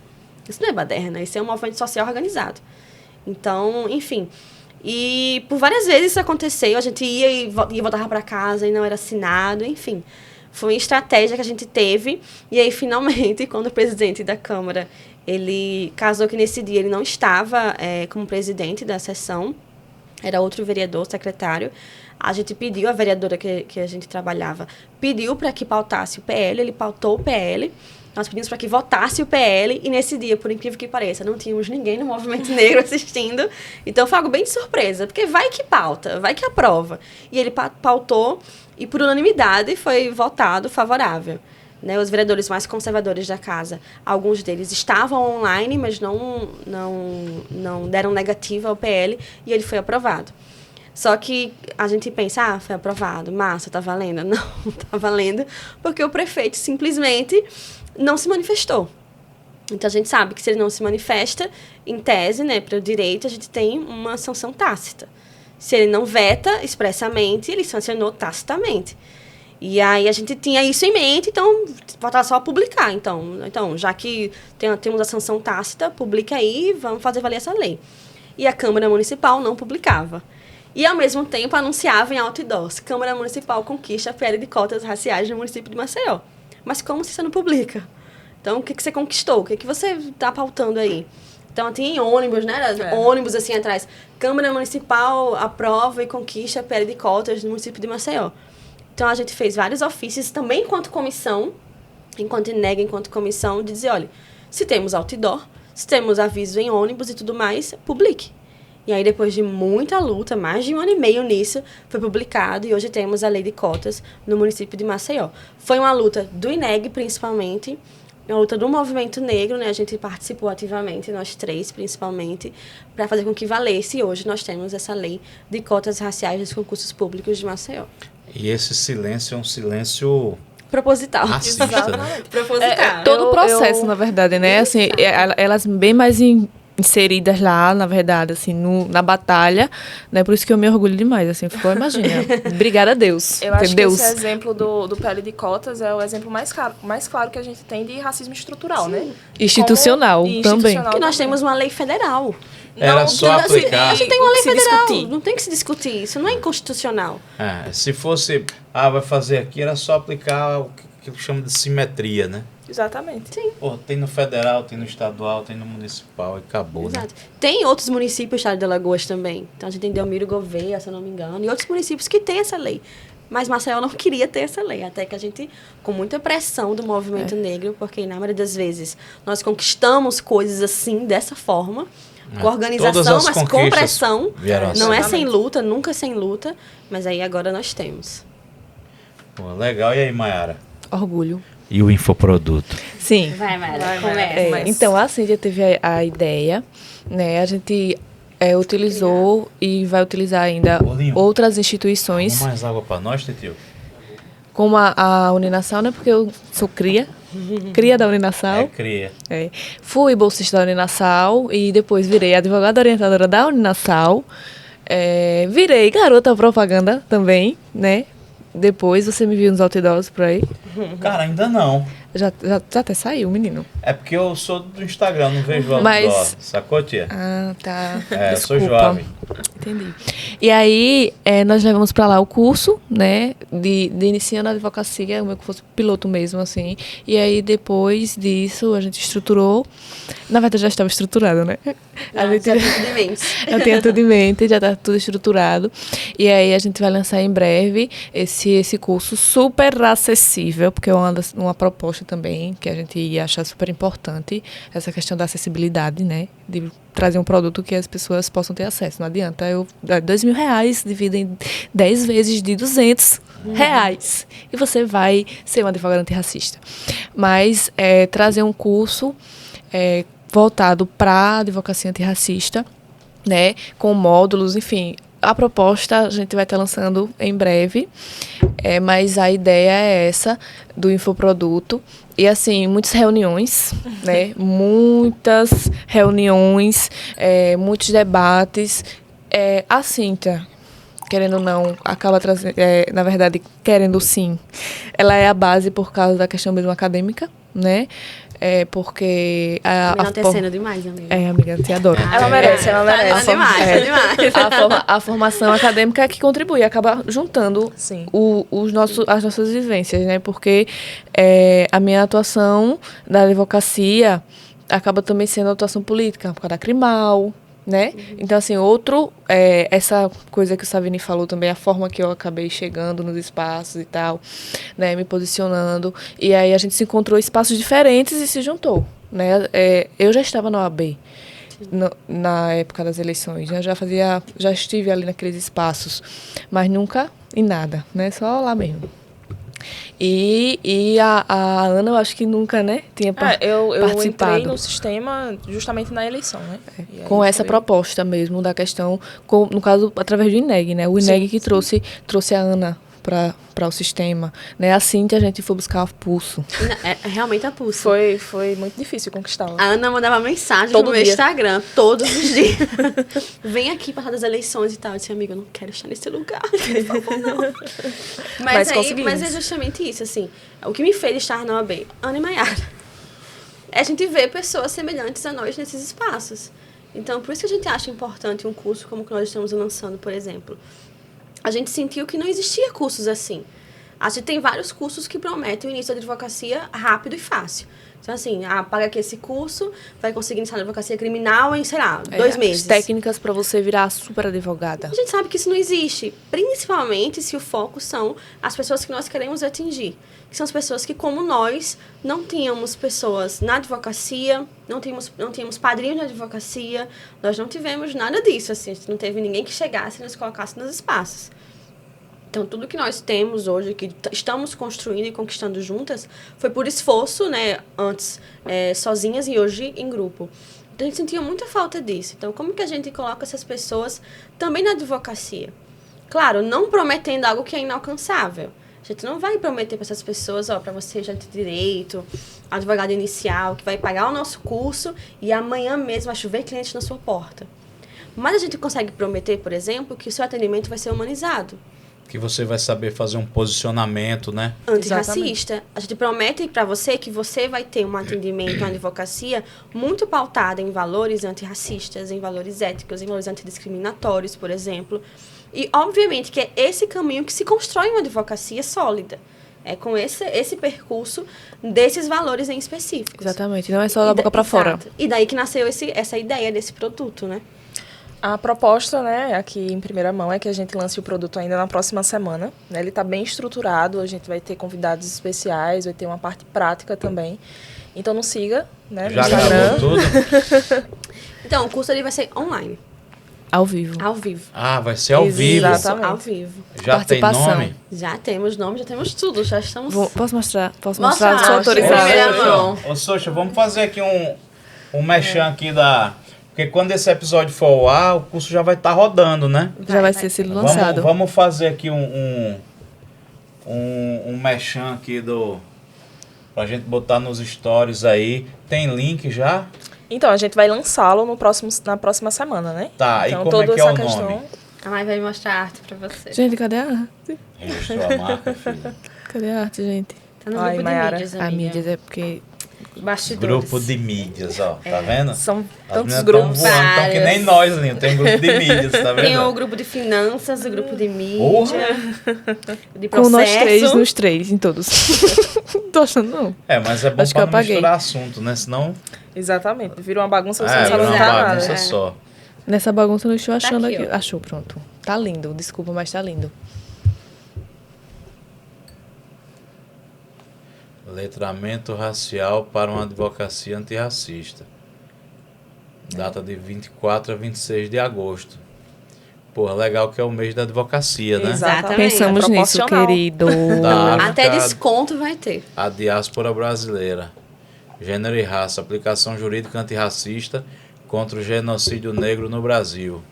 Isso não é baderna, isso é um movimento social organizado. Então, enfim. E por várias vezes isso aconteceu, a gente ia voltava para casa e não era assinado, enfim. Foi uma estratégia que a gente teve. E aí, finalmente, quando o presidente da Câmara, ele casou que nesse dia ele não estava como presidente da sessão, era outro vereador, secretário, a gente pediu, a vereadora que a gente trabalhava, pediu para que pautasse o PL, ele pautou o PL, nós pedimos para que votasse o PL, e nesse dia, por incrível que pareça, não tínhamos ninguém no movimento negro assistindo, então foi algo bem de surpresa, porque vai que pauta, vai que aprova. E ele pautou, e por unanimidade foi votado favorável. Né, os vereadores mais conservadores da casa, alguns deles estavam online, mas não deram negativa ao PL, e ele foi aprovado. Só que a gente pensa, foi aprovado, massa, tá valendo? Não, tá valendo, porque o prefeito simplesmente não se manifestou. Então, a gente sabe que se ele não se manifesta, em tese, né, para o direito, a gente tem uma sanção tácita. Se ele não veta expressamente, ele sancionou tacitamente. E aí a gente tinha isso em mente, então faltava só publicar. Então já que temos a sanção tácita, publica aí, vamos fazer valer essa lei. E a Câmara Municipal não publicava. E, ao mesmo tempo, anunciava em outdoors: Câmara Municipal conquista a PL de cotas raciais no município de Maceió. Mas como se você não publica? Então, o que você conquistou? O que você está pautando aí? Então, tinha ônibus, né? Ônibus assim atrás. Câmara Municipal aprova e conquista a PL de cotas no município de Maceió. Então, a gente fez vários ofícios, também enquanto comissão, enquanto INEG, enquanto comissão, de dizer: olha, se temos outdoor, se temos aviso em ônibus e tudo mais, publique. E aí, depois de muita luta, mais de 1 ano e meio nisso, foi publicado e hoje temos a lei de cotas no município de Maceió. Foi uma luta do INEG, principalmente, uma luta do movimento negro, né? A gente participou ativamente, nós três, principalmente, para fazer com que valesse. E hoje nós temos essa lei de cotas raciais nos concursos públicos de Maceió. E esse silêncio é um silêncio proposital. Racista, né? Proposital. Todo o processo, eu- na verdade, né? Assim, Exato. elas bem mais inseridas lá, na verdade, assim, na batalha, né? Por isso que eu me orgulho demais, assim, ficou, imagina. Obrigada a Deus. Eu acho que Deus. esse exemplo do Pele de Cotas é o exemplo mais claro que a gente tem de racismo estrutural, né? Institucional Como- e também. institucional Que nós também. temos uma lei federal. Era Não, só que não se- aplicar. A gente tem uma lei se federal. discutir. Não tem que se discutir. Isso não é inconstitucional. Se fosse, vai fazer aqui, era só aplicar o que eu chamo de simetria, né? Exatamente. Pô, tem no federal, tem no estadual, tem no municipal e acabou, né? Exato. Tem outros municípios do estado de Alagoas também. Então a gente tem Delmiro Gouveia, se eu não me engano, e outros municípios que têm essa lei. Mas Maceió não queria ter essa lei, até que a gente, com muita pressão do movimento negro, porque na maioria das vezes nós conquistamos coisas assim, dessa forma, com Todas organização, as mas com conquistas pressão. vieram Não é assim. sem luta, nunca sem luta, mas aí agora nós temos. Pô, legal. E aí, Mayara? Orgulho. E o infoproduto? Sim. Vai, Mara, Vai, Mara. começa. É, Mas- então, a Cíntia teve a ideia, né? A gente utilizou e vai utilizar ainda Bolinho. outras instituições, Vamos mais água pra nós, tio? como a Uninasal, né? Porque eu sou cria da Uninasal. Cria. É. Fui bolsista da Uninasal e depois virei advogada orientadora da Uninasal. Virei garota propaganda também, né? Depois você me viu nos outdoors por aí. Cara, ainda não. Já até saiu, menino. É porque eu sou do Instagram, não vejo outdoor. Mas- Sacou, tia? Ah, tá. Eu sou Desculpa. jovem. Entendi. E aí, nós levamos para lá o curso, né, de iniciando a advocacia, como que fosse piloto mesmo, assim. E aí, depois disso, a gente estruturou. Na verdade, já estava estruturado, né? A Não, gente isso é tudo de mente. eu tenho tudo em mente, já está tudo estruturado. E aí, a gente vai lançar em breve esse curso super acessível, porque é uma proposta também que a gente ia achar super importante, essa questão da acessibilidade, né? De trazer um produto que as pessoas possam ter acesso. Não adianta eu dar R$2.000, divido em 10 vezes de R$200. E você vai ser uma advogada antirracista. Mas trazer um curso voltado para a advocacia antirracista, né? Com módulos, enfim. A proposta a gente vai estar lançando em breve, mas a ideia é essa, do infoproduto. E, assim, muitas reuniões, né? Muitas reuniões, muitos debates. A Cíntia, querendo ou não, acaba trazendo, na verdade, querendo sim, ela é a base por causa da questão mesmo acadêmica, né? Porque Não tecendo demais, amiga. amiga, eu te adoro. Ela merece, ela merece. Tá demais, tá demais. A formação acadêmica é que contribui, acaba juntando Sim. as nossas vivências, né? Porque a minha atuação da advocacia acaba também sendo atuação política, por causa da Crimal, né? Então, assim, essa coisa que o Savini falou também, a forma que eu acabei chegando nos espaços e tal, né? Me posicionando. E aí a gente se encontrou em espaços diferentes e se juntou, né? Eu já estava na OAB na época das eleições, né? Já estive ali naqueles espaços, mas nunca em nada, né? Só lá mesmo. E a Ana, eu acho que nunca, né? Tinha Eu participado. entrei no sistema justamente na eleição, né? E aí Com essa foi- proposta mesmo da questão, no caso, através do INEG, né? O INEG que trouxe a Ana para o sistema, né? A Cíntia, a gente foi buscar o pulso. É realmente a pulso. Foi muito difícil conquistá-la. A Ana mandava mensagem Todo no meu dia. Instagram, todos os dias. Vem aqui passar das eleições e tal. Eu disse, amiga, eu não quero estar nesse lugar. Por favor, não. Mas Mas conseguimos. é justamente isso, assim. O que me fez estar na OAB, Ana e Mayara, é a gente ver pessoas semelhantes a nós nesses espaços. Então, por isso que a gente acha importante um curso como o que nós estamos lançando, por exemplo. A gente sentiu que não existia cursos assim. A gente tem vários cursos que prometem o início da advocacia rápido e fácil. Então, assim, paga aqui esse curso, vai conseguir iniciar a advocacia criminal em, sei lá, 2 meses. As técnicas para você virar super advogada. A gente sabe que isso não existe, principalmente se o foco são as pessoas que nós queremos atingir. Que são as pessoas que, como nós, não tínhamos pessoas na advocacia, não tínhamos padrinhos na advocacia, nós não tivemos nada disso, assim, a gente não teve ninguém que chegasse e nos colocasse nos espaços. Então, tudo que nós temos hoje, que estamos construindo e conquistando juntas, foi por esforço, né, antes sozinhas e hoje em grupo. Então, a gente sentia muita falta disso. Então, como que a gente coloca essas pessoas também na advocacia? Claro, não prometendo algo que é inalcançável. A A gente não vai prometer para essas pessoas, ó, para você já ter direito, advogado inicial, que vai pagar o nosso curso e amanhã mesmo vai chover cliente na sua porta. Mas a gente consegue prometer, por exemplo, que o seu atendimento vai ser humanizado. Que você vai saber fazer um posicionamento, né? Antirracista. A gente promete para você que você vai ter um atendimento, uma advocacia muito pautada em valores antirracistas, em valores éticos, em valores antidiscriminatórios, por exemplo. E, obviamente, que é esse caminho que se constrói uma advocacia sólida. É com esse percurso desses valores em específicos. Exatamente, não é só da boca para fora. Exato. E daí que nasceu essa ideia desse produto, né? A proposta, né, aqui em primeira mão, é que a gente lance o produto ainda na próxima semana. Né? Ele está bem estruturado, a gente vai ter convidados especiais, vai ter uma parte prática também. Então, nos siga, né, no Já Instagram. gravou tudo? Então, o curso ele vai ser online, Ao vivo. ao vivo. Ah, vai ser ao vivo. Exatamente. Ao vivo. Já tem Participação. nome? Já temos nome, já temos tudo, já estamos... Posso mostrar? Posso Mostra, mostrar? Sou mostra. autorizada. Primeira mão. Ô, Soxa, vamos fazer aqui um merchan aqui da... Porque quando esse episódio for ao ar, o curso já vai estar rodando, né? Já vai ser sido lançado. Vamos fazer aqui um merchan aqui pra gente botar nos stories aí. Tem link já? Então, a gente vai lançá-lo na próxima semana, né? Tá, então, e como é toda que é essa o nome? A Mai vai mostrar a arte pra você. Gente, cadê a arte? Registrou a marca, filho. Cadê a arte, gente? Tá no Ai, grupo Mayara. de mídias, A amiga. mídia é porque... Bastidores. Grupo de mídias, ó. Tá vendo? São As tantos meninas grupos. tão voando, tão que nem nós, Linho. Tem grupo de mídias, tá vendo? Tem o grupo de finanças, o grupo de mídia, Porra. de com processo. nós três, nos três, em todos. Não tô achando, não. É, mas é bom Acho que pra eu não apaguei. misturar assunto, né? Senão Exatamente. Vira uma bagunça, você é, não sabe uma onde tá nada. bagunça É. só. Nessa bagunça eu não estou achando aqui, aqui. ó. Achou, pronto. Tá lindo. Desculpa, mas tá lindo. Letramento racial para uma advocacia antirracista. Data de 24 a 26 de agosto. Pô, legal que é o mês da advocacia, né? Exatamente. Pensamos É nisso, proporcional. querido. Da Até África, desconto vai ter. a diáspora brasileira. Gênero e raça. Aplicação jurídica antirracista contra o genocídio negro no Brasil.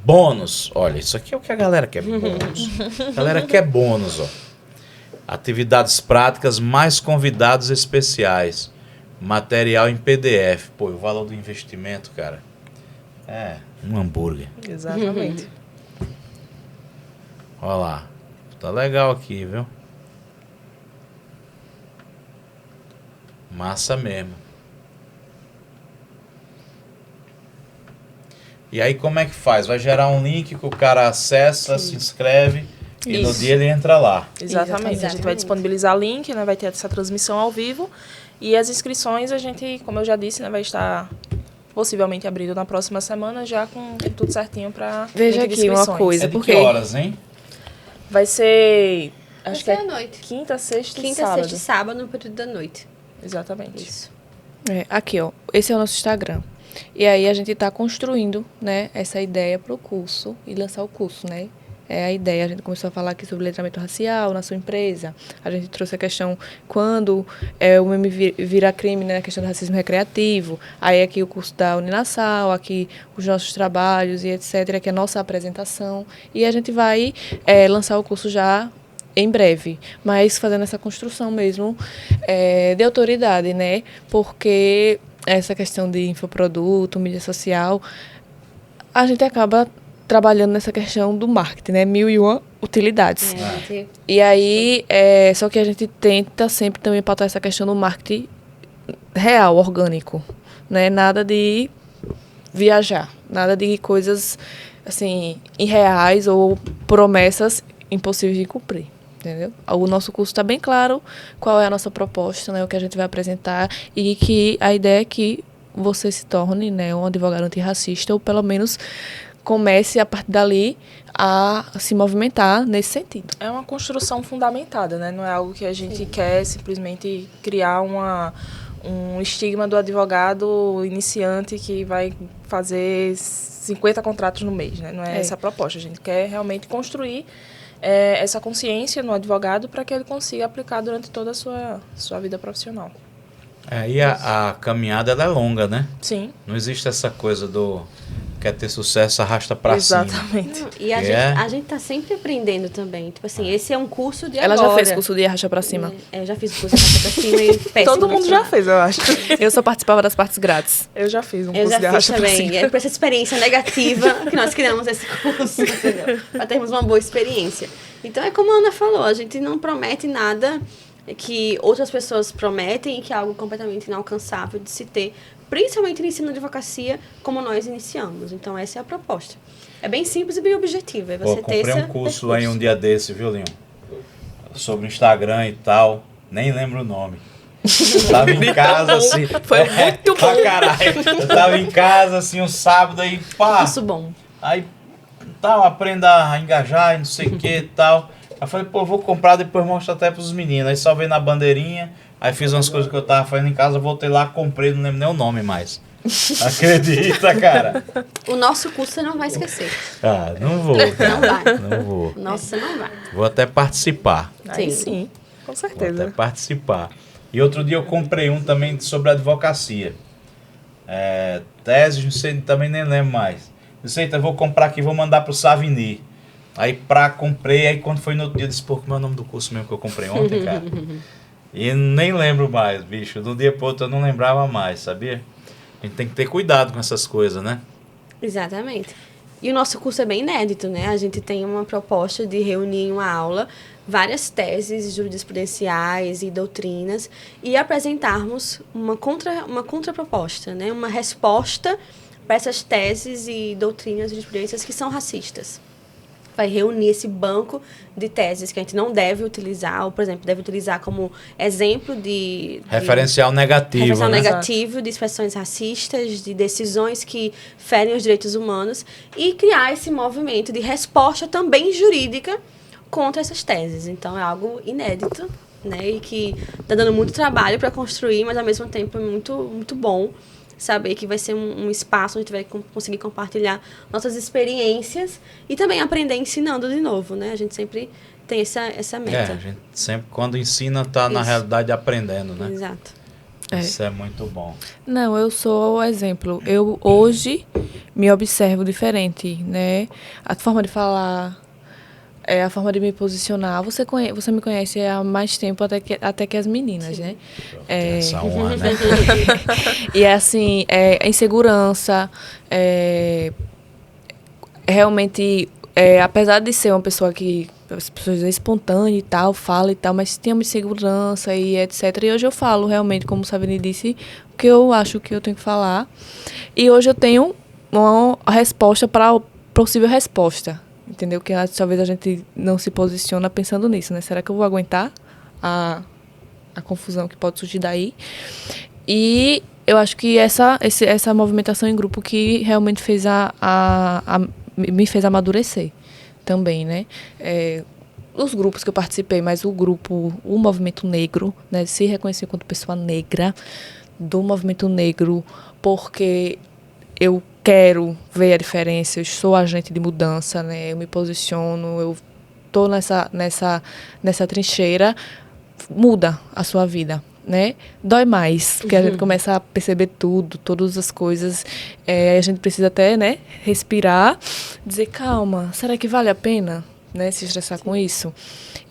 Bônus. Olha, isso aqui é o que a galera quer. Bônus. A galera quer bônus, ó. Atividades práticas, mais convidados especiais. Material em PDF. Pô, o valor do investimento, cara, é um hambúrguer. Exatamente. Olha lá. Tá legal aqui, viu? Massa mesmo. E aí como é que faz? Vai gerar um link que o cara acessa, se inscreve e no Isso. dia ele entra lá. Exatamente. A gente vai Exatamente. disponibilizar link, né? Vai ter essa transmissão ao vivo. E as inscrições a gente, como eu já disse, né, vai estar possivelmente abrindo na próxima semana, já com tudo certinho para Veja aqui uma coisa. É de porque- que horas, hein? Vai ser, Vai acho que ser é à noite. quinta, sexta e Quinta, sábado. sexta e sábado, no período da noite. Exatamente. Isso. É, aqui, ó. Esse é o nosso Instagram. E aí a gente está construindo, né, essa ideia para o curso e lançar o curso, né? É a ideia. A gente começou a falar aqui sobre letramento racial na sua empresa. A gente trouxe a questão quando o meme vira crime, né, na questão do racismo recreativo. Aí aqui o curso da Uninasal, aqui os nossos trabalhos e etc. Aqui a nossa apresentação. E a gente vai lançar o curso já em breve, mas fazendo essa construção mesmo de autoridade, né? Porque essa questão de infoproduto, mídia social, a gente acaba trabalhando nessa questão do marketing, né? 1001 utilidades. É, a gente- E aí, só que a gente tenta sempre também pautar essa questão do marketing real, orgânico, né? Nada de viajar, nada de coisas, assim, irreais ou promessas impossíveis de cumprir, entendeu? O nosso curso está bem claro qual é a nossa proposta, né? O que a gente vai apresentar e que a ideia é que você se torne, né, um advogado antirracista ou pelo menos comece a partir dali a se movimentar nesse sentido. É uma construção fundamentada, né? Não é algo que a gente quer simplesmente criar um estigma do advogado iniciante que vai fazer 50 contratos no mês, né? Não é essa a proposta. A gente quer realmente construir essa consciência no advogado para que ele consiga aplicar durante toda a sua vida profissional. E a caminhada ela é longa, né? Sim. Não existe essa coisa do quer ter sucesso, arrasta pra cima. Exatamente. Não, e a gente tá sempre aprendendo também. Tipo assim, esse é um curso de Ela agora. já fez curso de arracha pra cima? Eu já fiz o curso de arracha pra cima e péssimo Todo mundo já profissional. fez, eu acho. Eu só participava das partes grátis. Eu já fiz um Eu curso já de fiz arracha pra também. cima. É por essa experiência negativa que nós criamos esse curso, entendeu? Para termos uma boa experiência. Então, é como a Ana falou, a gente não promete nada que outras pessoas prometem e que é algo completamente inalcançável de se ter, principalmente no ensino de advocacia, como nós iniciamos. Então, essa é a proposta. É bem simples e bem objetiva. É você ter Comprei esse um curso aí um dia desse, viu, Linho? Sobre Instagram e tal. Nem lembro o nome. Eu tava em casa, assim. Foi muito pra bom. caralho. Eu tava em casa, assim, um sábado aí, pá. curso bom. Aí, tal, aprenda a engajar e não sei o que e tal. Aí falei, pô, vou comprar, depois mostro até pros meninos. Aí salvei na bandeirinha, aí fiz umas coisas que eu tava fazendo em casa, voltei lá, comprei, não lembro nem o nome mais. Acredita, cara? O nosso curso você não vai esquecer. Ah, não vou, Não cara. vai. Não vou. Nossa, não vai. Vou até participar. Aí Sim. sim, com Vou até certeza. participar. E outro dia eu comprei um também sobre advocacia. Tese, não sei, também nem lembro mais. Não sei, então eu vou comprar aqui e vou mandar pro Savini. Aí comprei, aí quando foi no outro dia, eu disse, pô, como é o nome do curso mesmo que eu comprei ontem, cara? E nem lembro mais, bicho. De um dia pro outro eu não lembrava mais, sabia? A gente tem que ter cuidado com essas coisas, né? Exatamente. E o nosso curso é bem inédito, né? A gente tem uma proposta de reunir em uma aula várias teses jurisprudenciais e doutrinas e apresentarmos uma contraproposta, né? Uma resposta para essas teses e doutrinas e jurisprudências que são racistas. Vai reunir esse banco de teses que a gente não deve utilizar, ou, por exemplo, deve utilizar como exemplo de Referencial negativo, referencial né? negativo de expressões racistas, de decisões que ferem os direitos humanos e criar esse movimento de resposta também jurídica contra essas teses. Então, é algo inédito, né? E que está dando muito trabalho para construir, mas, ao mesmo tempo, é muito, muito bom saber que vai ser um espaço onde a gente vai conseguir compartilhar nossas experiências e também aprender ensinando de novo, né? A gente sempre tem essa meta. A gente sempre, quando ensina, tá na Isso. realidade aprendendo, né? Exato. Isso é muito bom. Não, eu sou o exemplo. Eu hoje me observo diferente, né? A forma de falar, a forma de me posicionar. Você me conhece há mais tempo até que as meninas, né? Essa honra, né? E é assim, insegurança, realmente, apesar de ser uma pessoa que as pessoas é espontânea e tal, fala e tal, mas tem uma insegurança e etc. E hoje eu falo realmente, como o Savini disse, o que eu acho que eu tenho que falar. E hoje eu tenho uma resposta para a possível resposta. Entendeu? Que talvez a gente não se posiciona pensando nisso, né? Será que eu vou aguentar a confusão que pode surgir daí? E eu acho que essa movimentação em grupo que realmente fez me fez amadurecer também, né? Os grupos que eu participei, mas o movimento negro, né? Se reconhecer enquanto pessoa negra do movimento negro, porque eu quero ver a diferença, eu sou agente de mudança, né? Eu me posiciono, eu tô nessa trincheira, muda a sua vida, né? Dói mais, porque a gente começa a perceber todas as coisas, a gente precisa até, né, respirar, dizer, calma, será que vale a pena, né, se estressar com isso?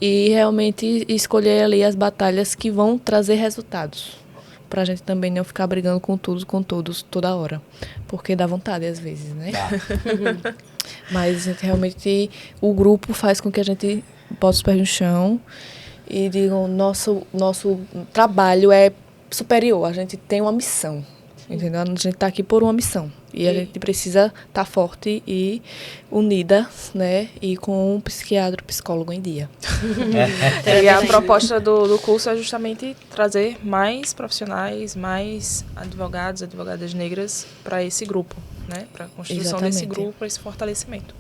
E realmente escolher ali as batalhas que vão trazer resultados, pra gente também não ficar brigando com todos, toda hora. Porque dá vontade, às vezes, né? Tá. Mas realmente o grupo faz com que a gente bote os pés no chão e diga, nosso trabalho é superior, a gente tem uma missão, entendeu? A gente está aqui por uma missão. E a gente precisa estar forte e unida, né? E com um psiquiatra, psicólogo em dia. E a proposta do curso é justamente trazer mais profissionais, mais advogados, advogadas negras para esse grupo, né? Para a construção desse Exatamente. grupo, para esse fortalecimento.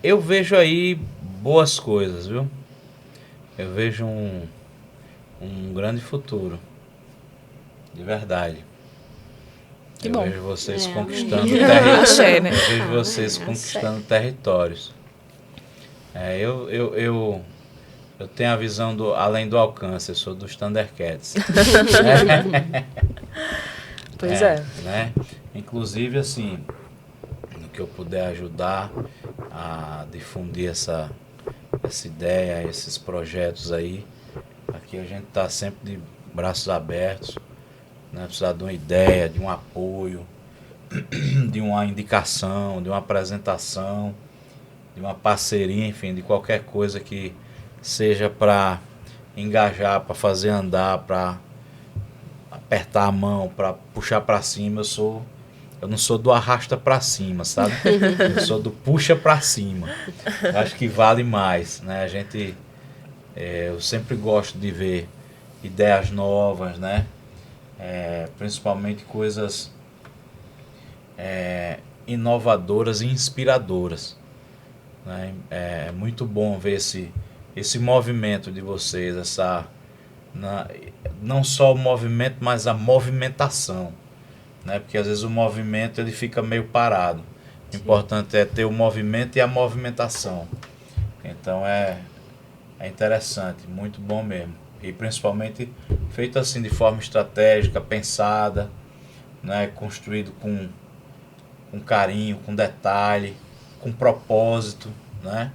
Eu vejo aí boas coisas, viu? Eu vejo um grande futuro. De verdade. Que eu bom. vejo vocês É. conquistando territórios. Axé, né? Eu vejo vocês conquistando territórios. Eu tenho a visão além do alcance, eu sou dos Thundercats. Pois é. Né? Inclusive, assim, eu puder ajudar a difundir essa ideia, esses projetos aí, aqui a gente está sempre de braços abertos, né? Precisar de uma ideia, de um apoio, de uma indicação, de uma apresentação, de uma parceria, enfim, de qualquer coisa que seja para engajar, para fazer andar, para apertar a mão, para puxar para cima. Eu não sou do arrasta para cima, sabe? Eu sou do puxa para cima. Eu acho que vale mais, né? Eu sempre gosto de ver ideias novas, né? Principalmente coisas inovadoras e inspiradoras, né? É muito bom ver esse movimento de vocês, não só o movimento, mas a movimentação, né? Porque às vezes o movimento ele fica meio parado. O importante é ter o movimento e a movimentação. Então é interessante, muito bom mesmo. E principalmente feito assim de forma estratégica, pensada, né? Construído com carinho, com detalhe, com propósito, né?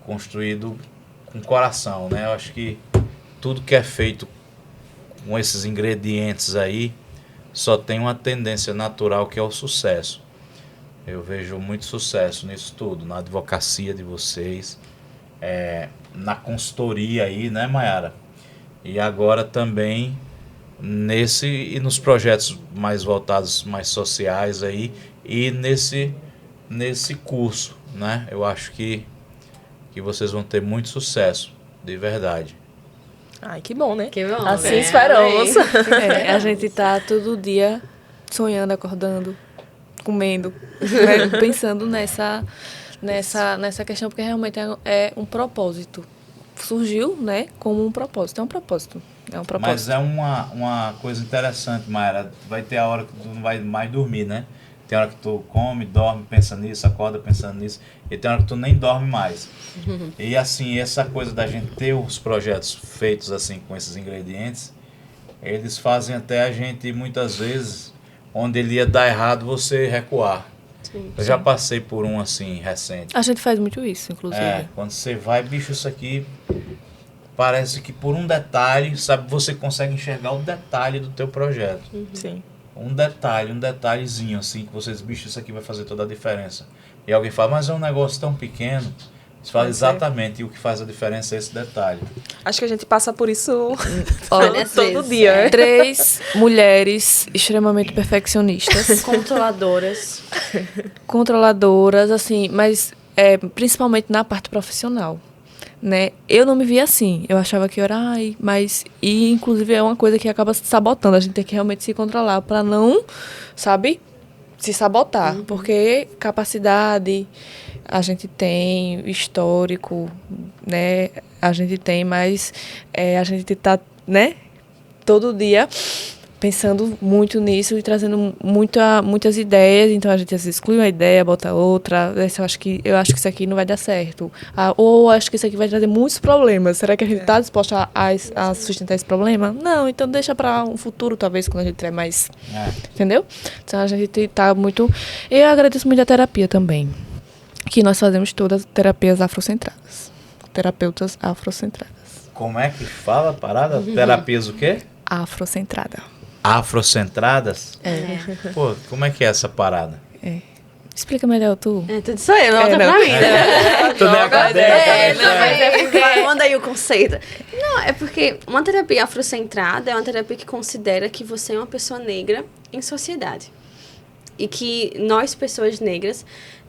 Construído com coração, né? Eu acho que tudo que é feito com esses ingredientes aí só tem uma tendência natural, que é o sucesso. Eu vejo muito sucesso nisso tudo, na advocacia de vocês, na consultoria aí, né, Mayara? E agora também e nos projetos mais voltados, mais sociais aí, e nesse curso, né? Eu acho que vocês vão ter muito sucesso, de verdade. Ai, que bom, né? Que bom, assim né? esperamos. A gente tá todo dia sonhando, acordando, comendo, né? Pensando nessa questão, porque realmente é um propósito. Surgiu, né, como um propósito. É um propósito. Mas é uma coisa interessante, Mayara. Vai ter a hora que tu não vai mais dormir, né? Tem hora que tu come, dorme, pensa nisso, acorda pensando nisso. E tem hora que tu nem dorme mais. E assim, essa coisa da gente ter os projetos feitos assim com esses ingredientes, eles fazem até a gente, muitas vezes, onde ele ia dar errado, você recuar. Sim. Eu já passei por um assim, recente. A gente faz muito isso, inclusive. Quando você vai, bicho, isso aqui parece que por um detalhe, sabe, você consegue enxergar o detalhe do teu projeto. Sim. Um detalhezinho assim, que vocês, bicho, isso aqui vai fazer toda a diferença. E alguém fala, mas é um negócio tão pequeno. Você fala exatamente, e o que faz a diferença é esse detalhe. Acho que a gente passa por isso Várias todo vezes, dia. 3 mulheres extremamente perfeccionistas. Controladoras, assim, mas principalmente na parte profissional, né? Eu não me via assim. Eu achava que eu era, e inclusive é uma coisa que acaba se sabotando. A gente tem que realmente se controlar para não, sabe, se sabotar. Porque capacidade a gente tem, histórico, né? A gente tem, mas a gente tá, né, todo dia pensando muito nisso e trazendo muitas ideias. Então a gente às vezes exclui uma ideia, bota outra. Eu acho que isso aqui não vai dar certo. Ou acho que isso aqui vai trazer muitos problemas. Será que a gente está disposta a sustentar esse problema? Não, então deixa para um futuro, talvez, quando a gente tiver mais. Entendeu? Então a gente tá muito. Eu agradeço muito a terapia também. Que nós fazemos todas terapias afrocentradas. Terapeutas afrocentradas. Como é que fala a parada? Terapias o quê? Afrocentrada. Afrocentradas? Pô, como é que é essa parada? Explica melhor tu. Tudo isso aí, não volta pra mim, né? Tu não é acadêmica, Não, mas é porque... Manda aí o conceito. Não, é porque uma terapia afrocentrada é uma terapia que considera que você é uma pessoa negra em sociedade. E que nós, pessoas negras,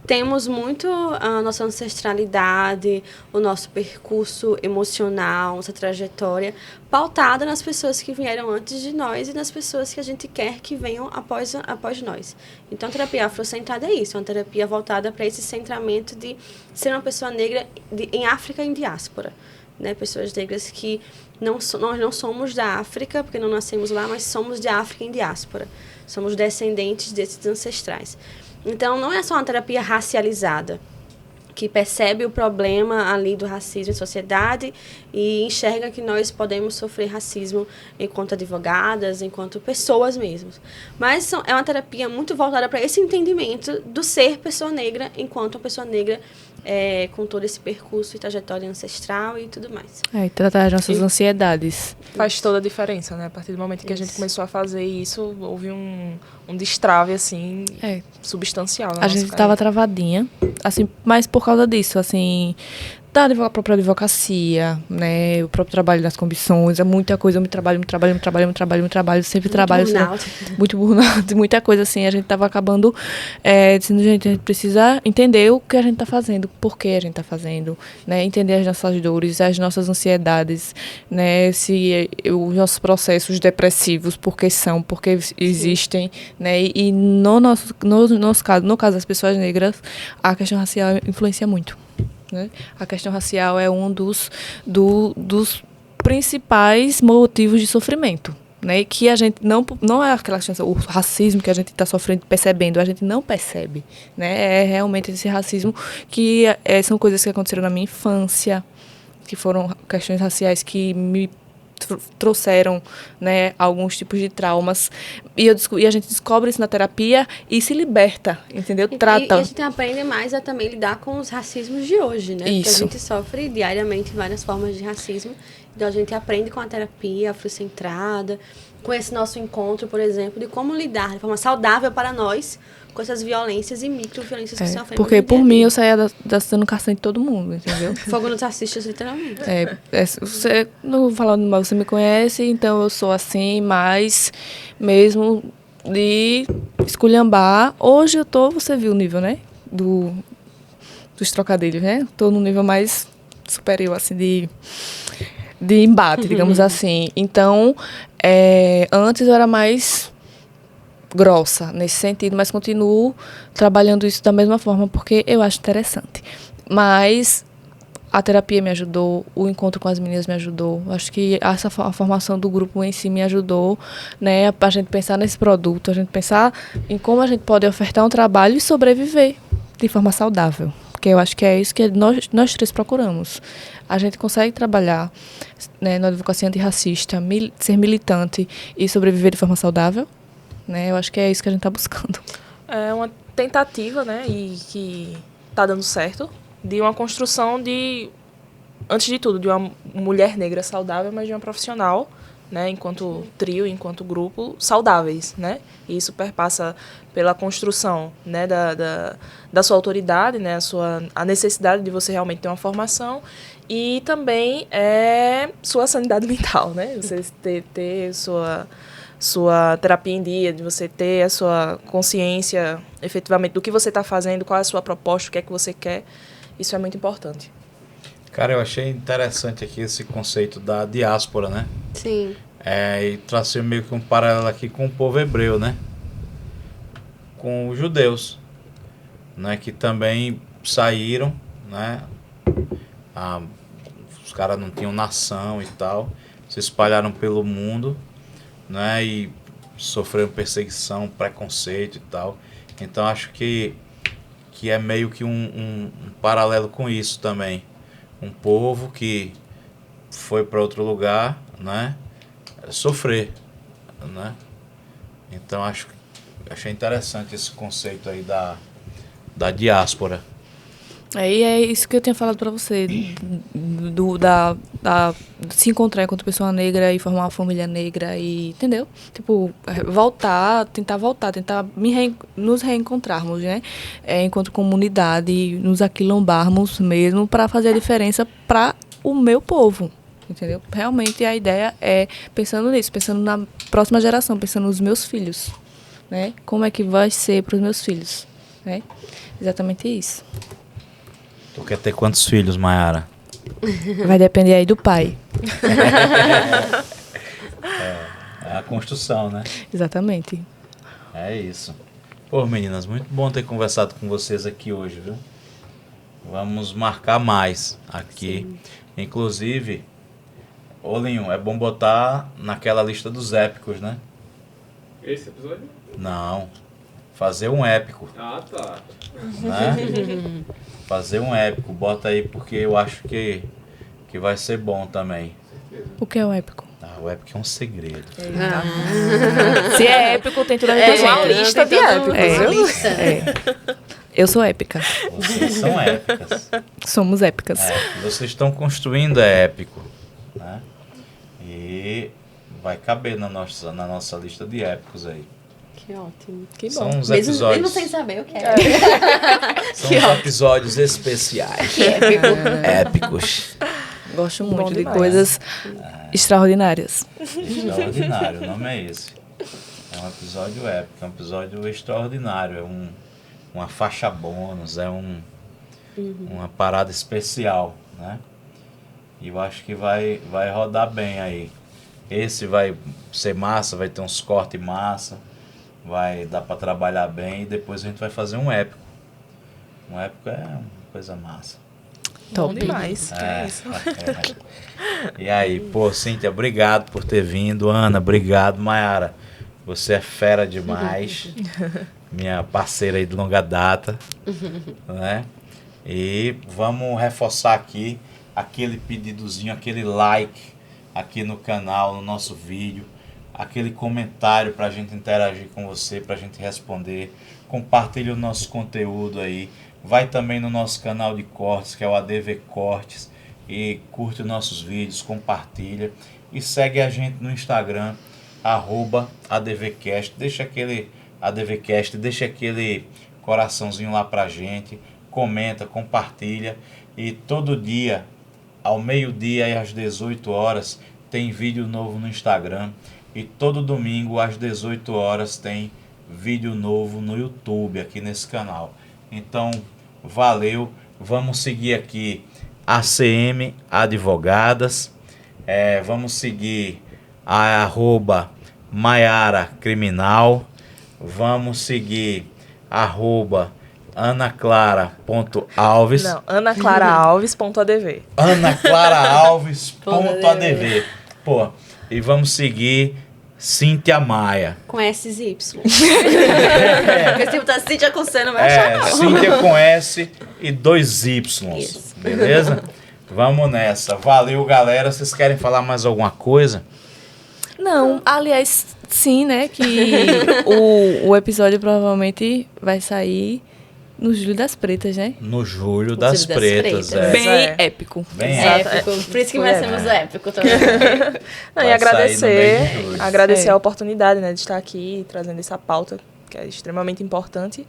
temos muito a nossa ancestralidade, o nosso percurso emocional, nossa trajetória, pautada nas pessoas que vieram antes de nós e nas pessoas que a gente quer que venham após nós. Então, a terapia afrocentrada é isso, é uma terapia voltada para esse centramento de ser uma pessoa negra em África e em diáspora. Né? Pessoas negras que nós não somos da África, porque não nascemos lá, mas somos de África em diáspora. Somos descendentes desses ancestrais. Então, não é só uma terapia racializada, que percebe o problema ali do racismo em sociedade e enxerga que nós podemos sofrer racismo enquanto advogadas, enquanto pessoas mesmos. Mas é uma terapia muito voltada para esse entendimento do ser pessoa negra enquanto uma pessoa negra com todo esse percurso e trajetória ancestral e tudo mais. E tratar as nossas ansiedades. Faz toda a diferença, né? A partir do momento que a gente começou a fazer isso, houve um destrave, assim, substancial. A gente estava travadinha, assim, mas por causa disso, assim, da própria advocacia, né, o próprio trabalho das comissões, é muita coisa, muito trabalho, sempre trabalho. Muito burnout, muita coisa, assim, a gente estava acabando dizendo, gente, a gente precisa entender o que a gente está fazendo, por que a gente está fazendo, né, entender as nossas dores, as nossas ansiedades, né, se os nossos processos depressivos, por que existem, né, e no nosso caso, no caso das pessoas negras, a questão racial influencia muito. Né? A questão racial é um dos principais motivos de sofrimento, né? Que a gente não é aquela questão, o racismo que a gente está sofrendo, percebendo, a gente não percebe, né? É realmente esse racismo que são coisas que aconteceram na minha infância, que foram questões raciais que me trouxeram, né, alguns tipos de traumas e a gente descobre isso na terapia e se liberta, entendeu? Trata. E a gente aprende mais a também lidar com os racismos de hoje, né? Isso. Porque a gente sofre diariamente várias formas de racismo, então a gente aprende com a terapia afrocentrada, com esse nosso encontro, por exemplo, de como lidar de forma saudável para nós com essas violências e microviolências que sofremos. Porque por mim eu saía dando castanha de todo mundo, entendeu? Fogo nos racistas, literalmente. Você, não vou falar mal, você me conhece, então eu sou assim, mas mesmo de esculhambar. Hoje você viu o nível, né? Dos trocadilhos, né? Tô no nível mais superior, assim, de embate, digamos assim. Então, antes eu era mais grossa nesse sentido, mas continuo trabalhando isso da mesma forma porque eu acho interessante. Mas a terapia me ajudou, o encontro com as meninas me ajudou. Acho que a formação do grupo em si me ajudou, né, a gente pensar nesse produto, a gente pensar em como a gente pode ofertar um trabalho e sobreviver de forma saudável. Porque eu acho que é isso que nós três procuramos. A gente consegue trabalhar, né, na advocacia antirracista, ser militante e sobreviver de forma saudável. Né? Eu acho que é isso que a gente está buscando. É uma tentativa, né, e que está dando certo, de uma construção antes de tudo, de uma mulher negra saudável, mas de uma profissional, né, enquanto trio, enquanto grupo, saudáveis, né? E isso perpassa pela construção, né, da sua autoridade, né, a necessidade de você realmente ter uma formação e também sua sanidade mental, né? Você ter sua terapia em dia, de você ter a sua consciência efetivamente do que você está fazendo, qual é a sua proposta, o que é que você quer, isso é muito importante. Cara, eu achei interessante aqui esse conceito da diáspora, né? Sim. E tracei meio que um paralelo aqui com o povo hebreu, né? Com os judeus, né? Que também saíram, né? Os caras não tinham nação e tal, se espalharam pelo mundo, né, e sofreram perseguição, preconceito e tal. Então acho que é meio que um paralelo com isso também. Um povo que foi para outro lugar, né, sofrer, né? Então achei interessante esse conceito aí da diáspora. E é isso que eu tinha falado para você, de se encontrar enquanto pessoa negra e formar uma família negra, e, entendeu? Tipo, tentar nos reencontrarmos, né? Enquanto comunidade, nos aquilombarmos mesmo, para fazer a diferença para o meu povo, entendeu? Realmente a ideia é pensando nisso, pensando na próxima geração, pensando nos meus filhos, né? Como é que vai ser para os meus filhos, né? Exatamente isso. Tu quer ter quantos filhos, Mayara? Vai depender aí do pai. É a construção, né? Exatamente. É isso. Pô, meninas, muito bom ter conversado com vocês aqui hoje, viu? Vamos marcar mais aqui. Sim. Inclusive, Linho, é bom botar naquela lista dos épicos, né? Esse episódio? Não. fazer um épico, Ah, tá. né? Fazer um épico, bota aí porque eu acho que vai ser bom também. O que é o épico? Ah, o épico é um segredo. Se é épico, tem tudo a ver com a É uma gente. lista de épicos, É. viu? Eu sou épica. Vocês são épicas. Somos épicas. Vocês estão construindo épico, né? E vai caber na nossa lista de épicos aí. Que ótimo. Que bom. São uns Mesmo episódios, sem saber o que são uns episódios especiais. Que épico. Épicos. Gosto Bom muito de demais. coisas extraordinárias. Extraordinário, o nome é esse. É um episódio épico, é um episódio extraordinário, é uma faixa bônus, é uma parada especial, né? E eu acho que vai rodar bem aí. Esse vai ser massa, vai ter uns cortes massa, vai dar para trabalhar bem e depois a gente vai fazer um épico. Um épico é uma coisa massa. Bom demais. É, É isso. E aí, pô, Cíntia, obrigado por ter vindo. Ana, obrigado. Mayara, você é fera demais. Minha parceira aí de longa data. Né? E vamos reforçar aqui aquele pedidozinho, aquele like aqui no canal, no nosso vídeo. Aquele comentário pra gente interagir com você, pra gente responder. Compartilhe o nosso conteúdo aí. Vai também no nosso canal de cortes, que é o ADV Cortes, e curte os nossos vídeos, compartilha e segue a gente no Instagram, @ADVcast. Deixa aquele ADVcast, deixa aquele coraçãozinho lá pra gente, comenta, compartilha e todo dia, ao meio-dia e às 18 horas, tem vídeo novo no Instagram e todo domingo às 18 horas tem vídeo novo no YouTube aqui nesse canal. Então, valeu. Vamos seguir aqui ACM Advogadas. Vamos seguir a @Mayara Criminal. Vamos seguir @anaclara.alves. Não, anaclaraalves.adv. anaclaraalves.adv. Pô, e vamos seguir Cíntia Maia. Com SY. Porque se botar Cíntia com C, não vai achar, não. Cíntia com S e 2 Y. Isso. Beleza? Vamos nessa. Valeu, galera. Vocês querem falar mais alguma coisa? Não, aliás, sim, né? Que o episódio provavelmente vai sair no Julho das Pretas, né? No Julho das Julho das Pretas. Pretas. Bem é. épico. Bem Exato. Épico. Por isso que Foi merecemos o épico também. Não, Vai e sair agradecer, no mês de julho. agradecer É. a oportunidade, né, de estar aqui trazendo essa pauta, que é extremamente importante,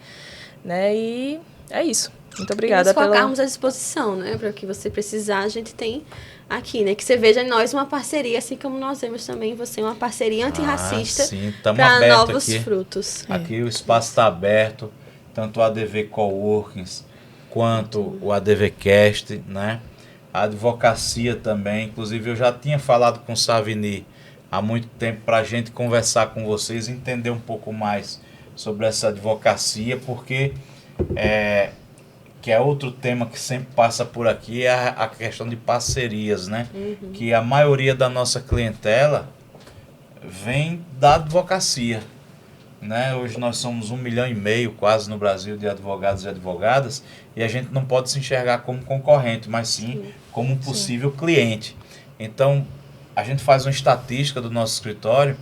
né, e é isso. Muito E obrigada nos pela... colocarmos à disposição, né? Para o que você precisar, a gente tem aqui, né? Que você veja em nós uma parceria, assim como nós vemos também em você uma parceria antirracista Sim, estamos para abertos novos aqui. frutos. Aqui o espaço está aberto, tanto o ADV Coworkings quanto o ADVcast, né? A advocacia também, inclusive eu já tinha falado com o Savini há muito tempo para a gente conversar com vocês, entender um pouco mais sobre essa advocacia, porque que é outro tema que sempre passa por aqui, é a questão de parcerias, né? Que a maioria da nossa clientela vem da advocacia, né? Hoje nós somos 1,5 milhão quase no Brasil de advogados e advogadas e a gente não pode se enxergar como concorrente, mas sim como um possível cliente. Então, a gente faz uma estatística do nosso escritório,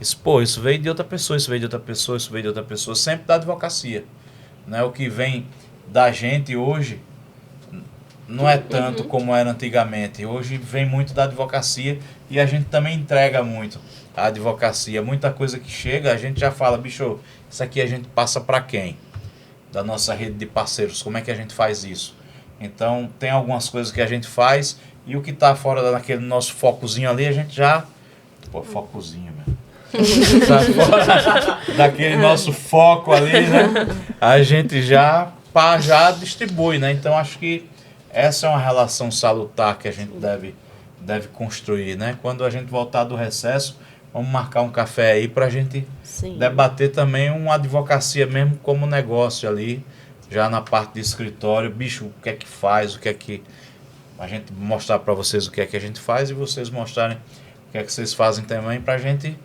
isso veio de outra pessoa, isso veio de outra pessoa, isso veio de outra pessoa, sempre da advocacia, né? O que vem da gente hoje não é tanto como era antigamente. Hoje vem muito da advocacia e a gente também entrega muito a advocacia. Muita coisa que chega, a gente já fala, bicho, isso aqui a gente passa para quem? Da nossa rede de parceiros. Como é que a gente faz isso? Então, tem algumas coisas que a gente faz e o que está fora daquele nosso focozinho ali, a gente já... Pô, focozinho, meu. Tá fora daquele nosso foco ali, né? A gente já distribui, né? Então, acho que essa é uma relação salutar que a gente deve construir, né? Quando a gente voltar do recesso, vamos marcar um café aí para a gente debater também uma advocacia mesmo como negócio ali, já na parte de escritório. Bicho, o que é que faz, o que é que... A gente mostrar para vocês o que é que a gente faz e vocês mostrarem o que é que vocês fazem também para a gente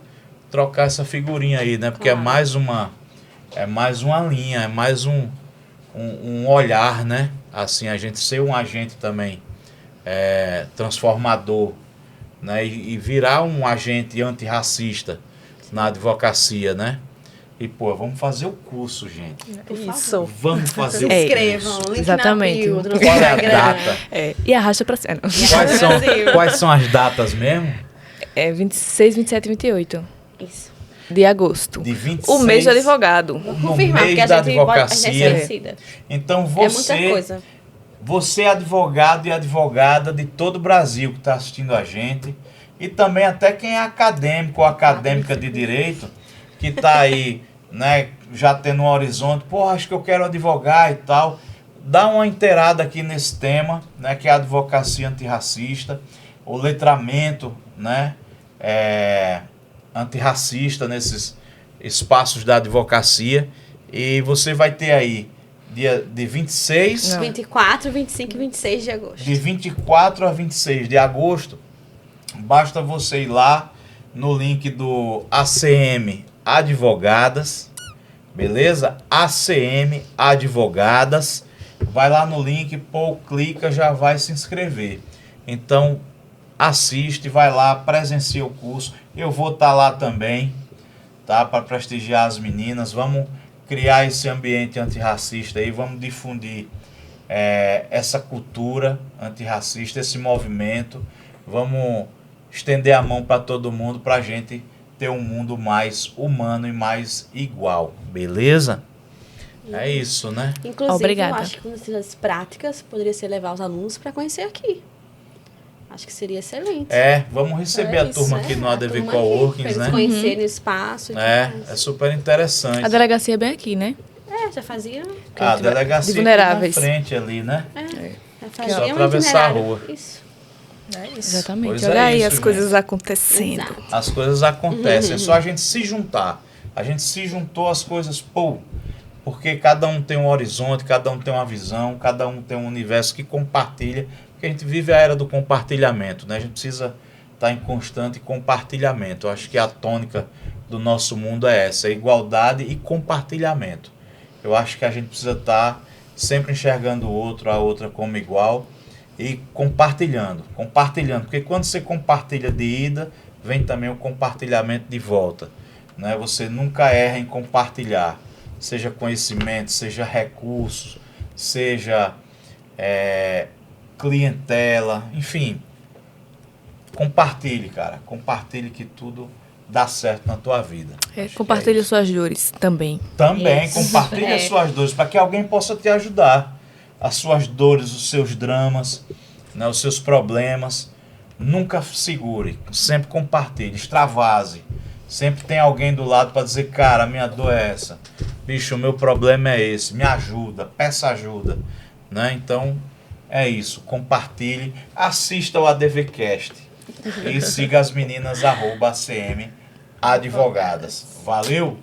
trocar essa figurinha aí, né? Porque é mais uma é mais uma linha, é mais um olhar, né? Assim, a gente ser um agente também transformador, né? E virar um agente antirracista na advocacia, né? E, pô, vamos fazer o curso, gente. Isso. Vamos fazer Se o inscrevam, curso. link Exatamente. na bio, no Qual é a Instagram. data? E arrasta pra cima. Quais são as datas mesmo? É 26, 27 e 28 Isso. de agosto. De 26. O mês do advogado. Vou No confirmar, mês porque a da gente pode... A gente advocacia. é esquecida. Então É muita você, coisa. você é advogado e advogada de todo o Brasil que está assistindo a gente, e também até quem é acadêmico ou acadêmica de direito, que está aí, né, já tendo um horizonte, pô, acho que eu quero advogar e tal, dá uma inteirada aqui nesse tema, né, que é a advocacia antirracista, o letramento, né, antirracista nesses espaços da advocacia, e você vai ter aí dia de 26, Não. 24, 25 e 26 de agosto. de 24 a 26 de agosto, basta você ir lá no link do ACM Advogadas, beleza? ACM Advogadas, vai lá no link, pô, clica, já vai se inscrever. Então, assiste, vai lá, presencia o curso. Eu vou estar lá também, tá? Para prestigiar as meninas. Vamos criar esse ambiente antirracista aí, vamos difundir essa cultura antirracista, esse movimento. Vamos estender a mão para todo mundo, para a gente ter um mundo mais humano e mais igual, beleza? É isso, né? Inclusive, Obrigada. eu acho que uma das práticas poderia ser levar os alunos para conhecer aqui. Acho que seria excelente. Vamos receber É a turma isso, aqui no a ADV turma Coworkings, pra eles né? conhecerem o espaço e tudo mais. É super interessante. A delegacia é bem aqui, né? Já fazia. A delegacia de aqui na vulneráveis. frente ali, né? Já Só fazia um atravessar a itinerário. rua. Isso. É isso. Exatamente. Pois Olha é aí isso, as gente. coisas acontecendo. Exato. As coisas acontecem, é só a gente se juntar. A gente se juntou, as coisas, pô, porque cada um tem um horizonte, cada um tem uma visão, cada um tem um universo que compartilha, porque a gente vive a era do compartilhamento, né? A gente precisa estar em constante compartilhamento. Eu acho que a tônica do nosso mundo é essa, é igualdade e compartilhamento. Eu acho que a gente precisa estar sempre enxergando o outro, a outra como igual e compartilhando, porque quando você compartilha de ida, vem também o compartilhamento de volta, né? Você nunca erra em compartilhar, seja conhecimento, seja recursos, seja clientela, enfim, compartilhe, cara, compartilhe que tudo dá certo na tua vida. Acho que Compartilhe é isso. suas dores também. Também Isso. compartilhe as suas dores, para que alguém possa te ajudar. As suas dores, os seus dramas, né, os seus problemas. Nunca segure, sempre compartilhe, extravase. Sempre tem alguém do lado para dizer, cara, a minha dor é essa. Bicho, o meu problema é esse. Me ajuda, peça ajuda. Né? Então, é isso. Compartilhe, assista o ADVcast e siga as meninas @ACM Advogadas. Valeu!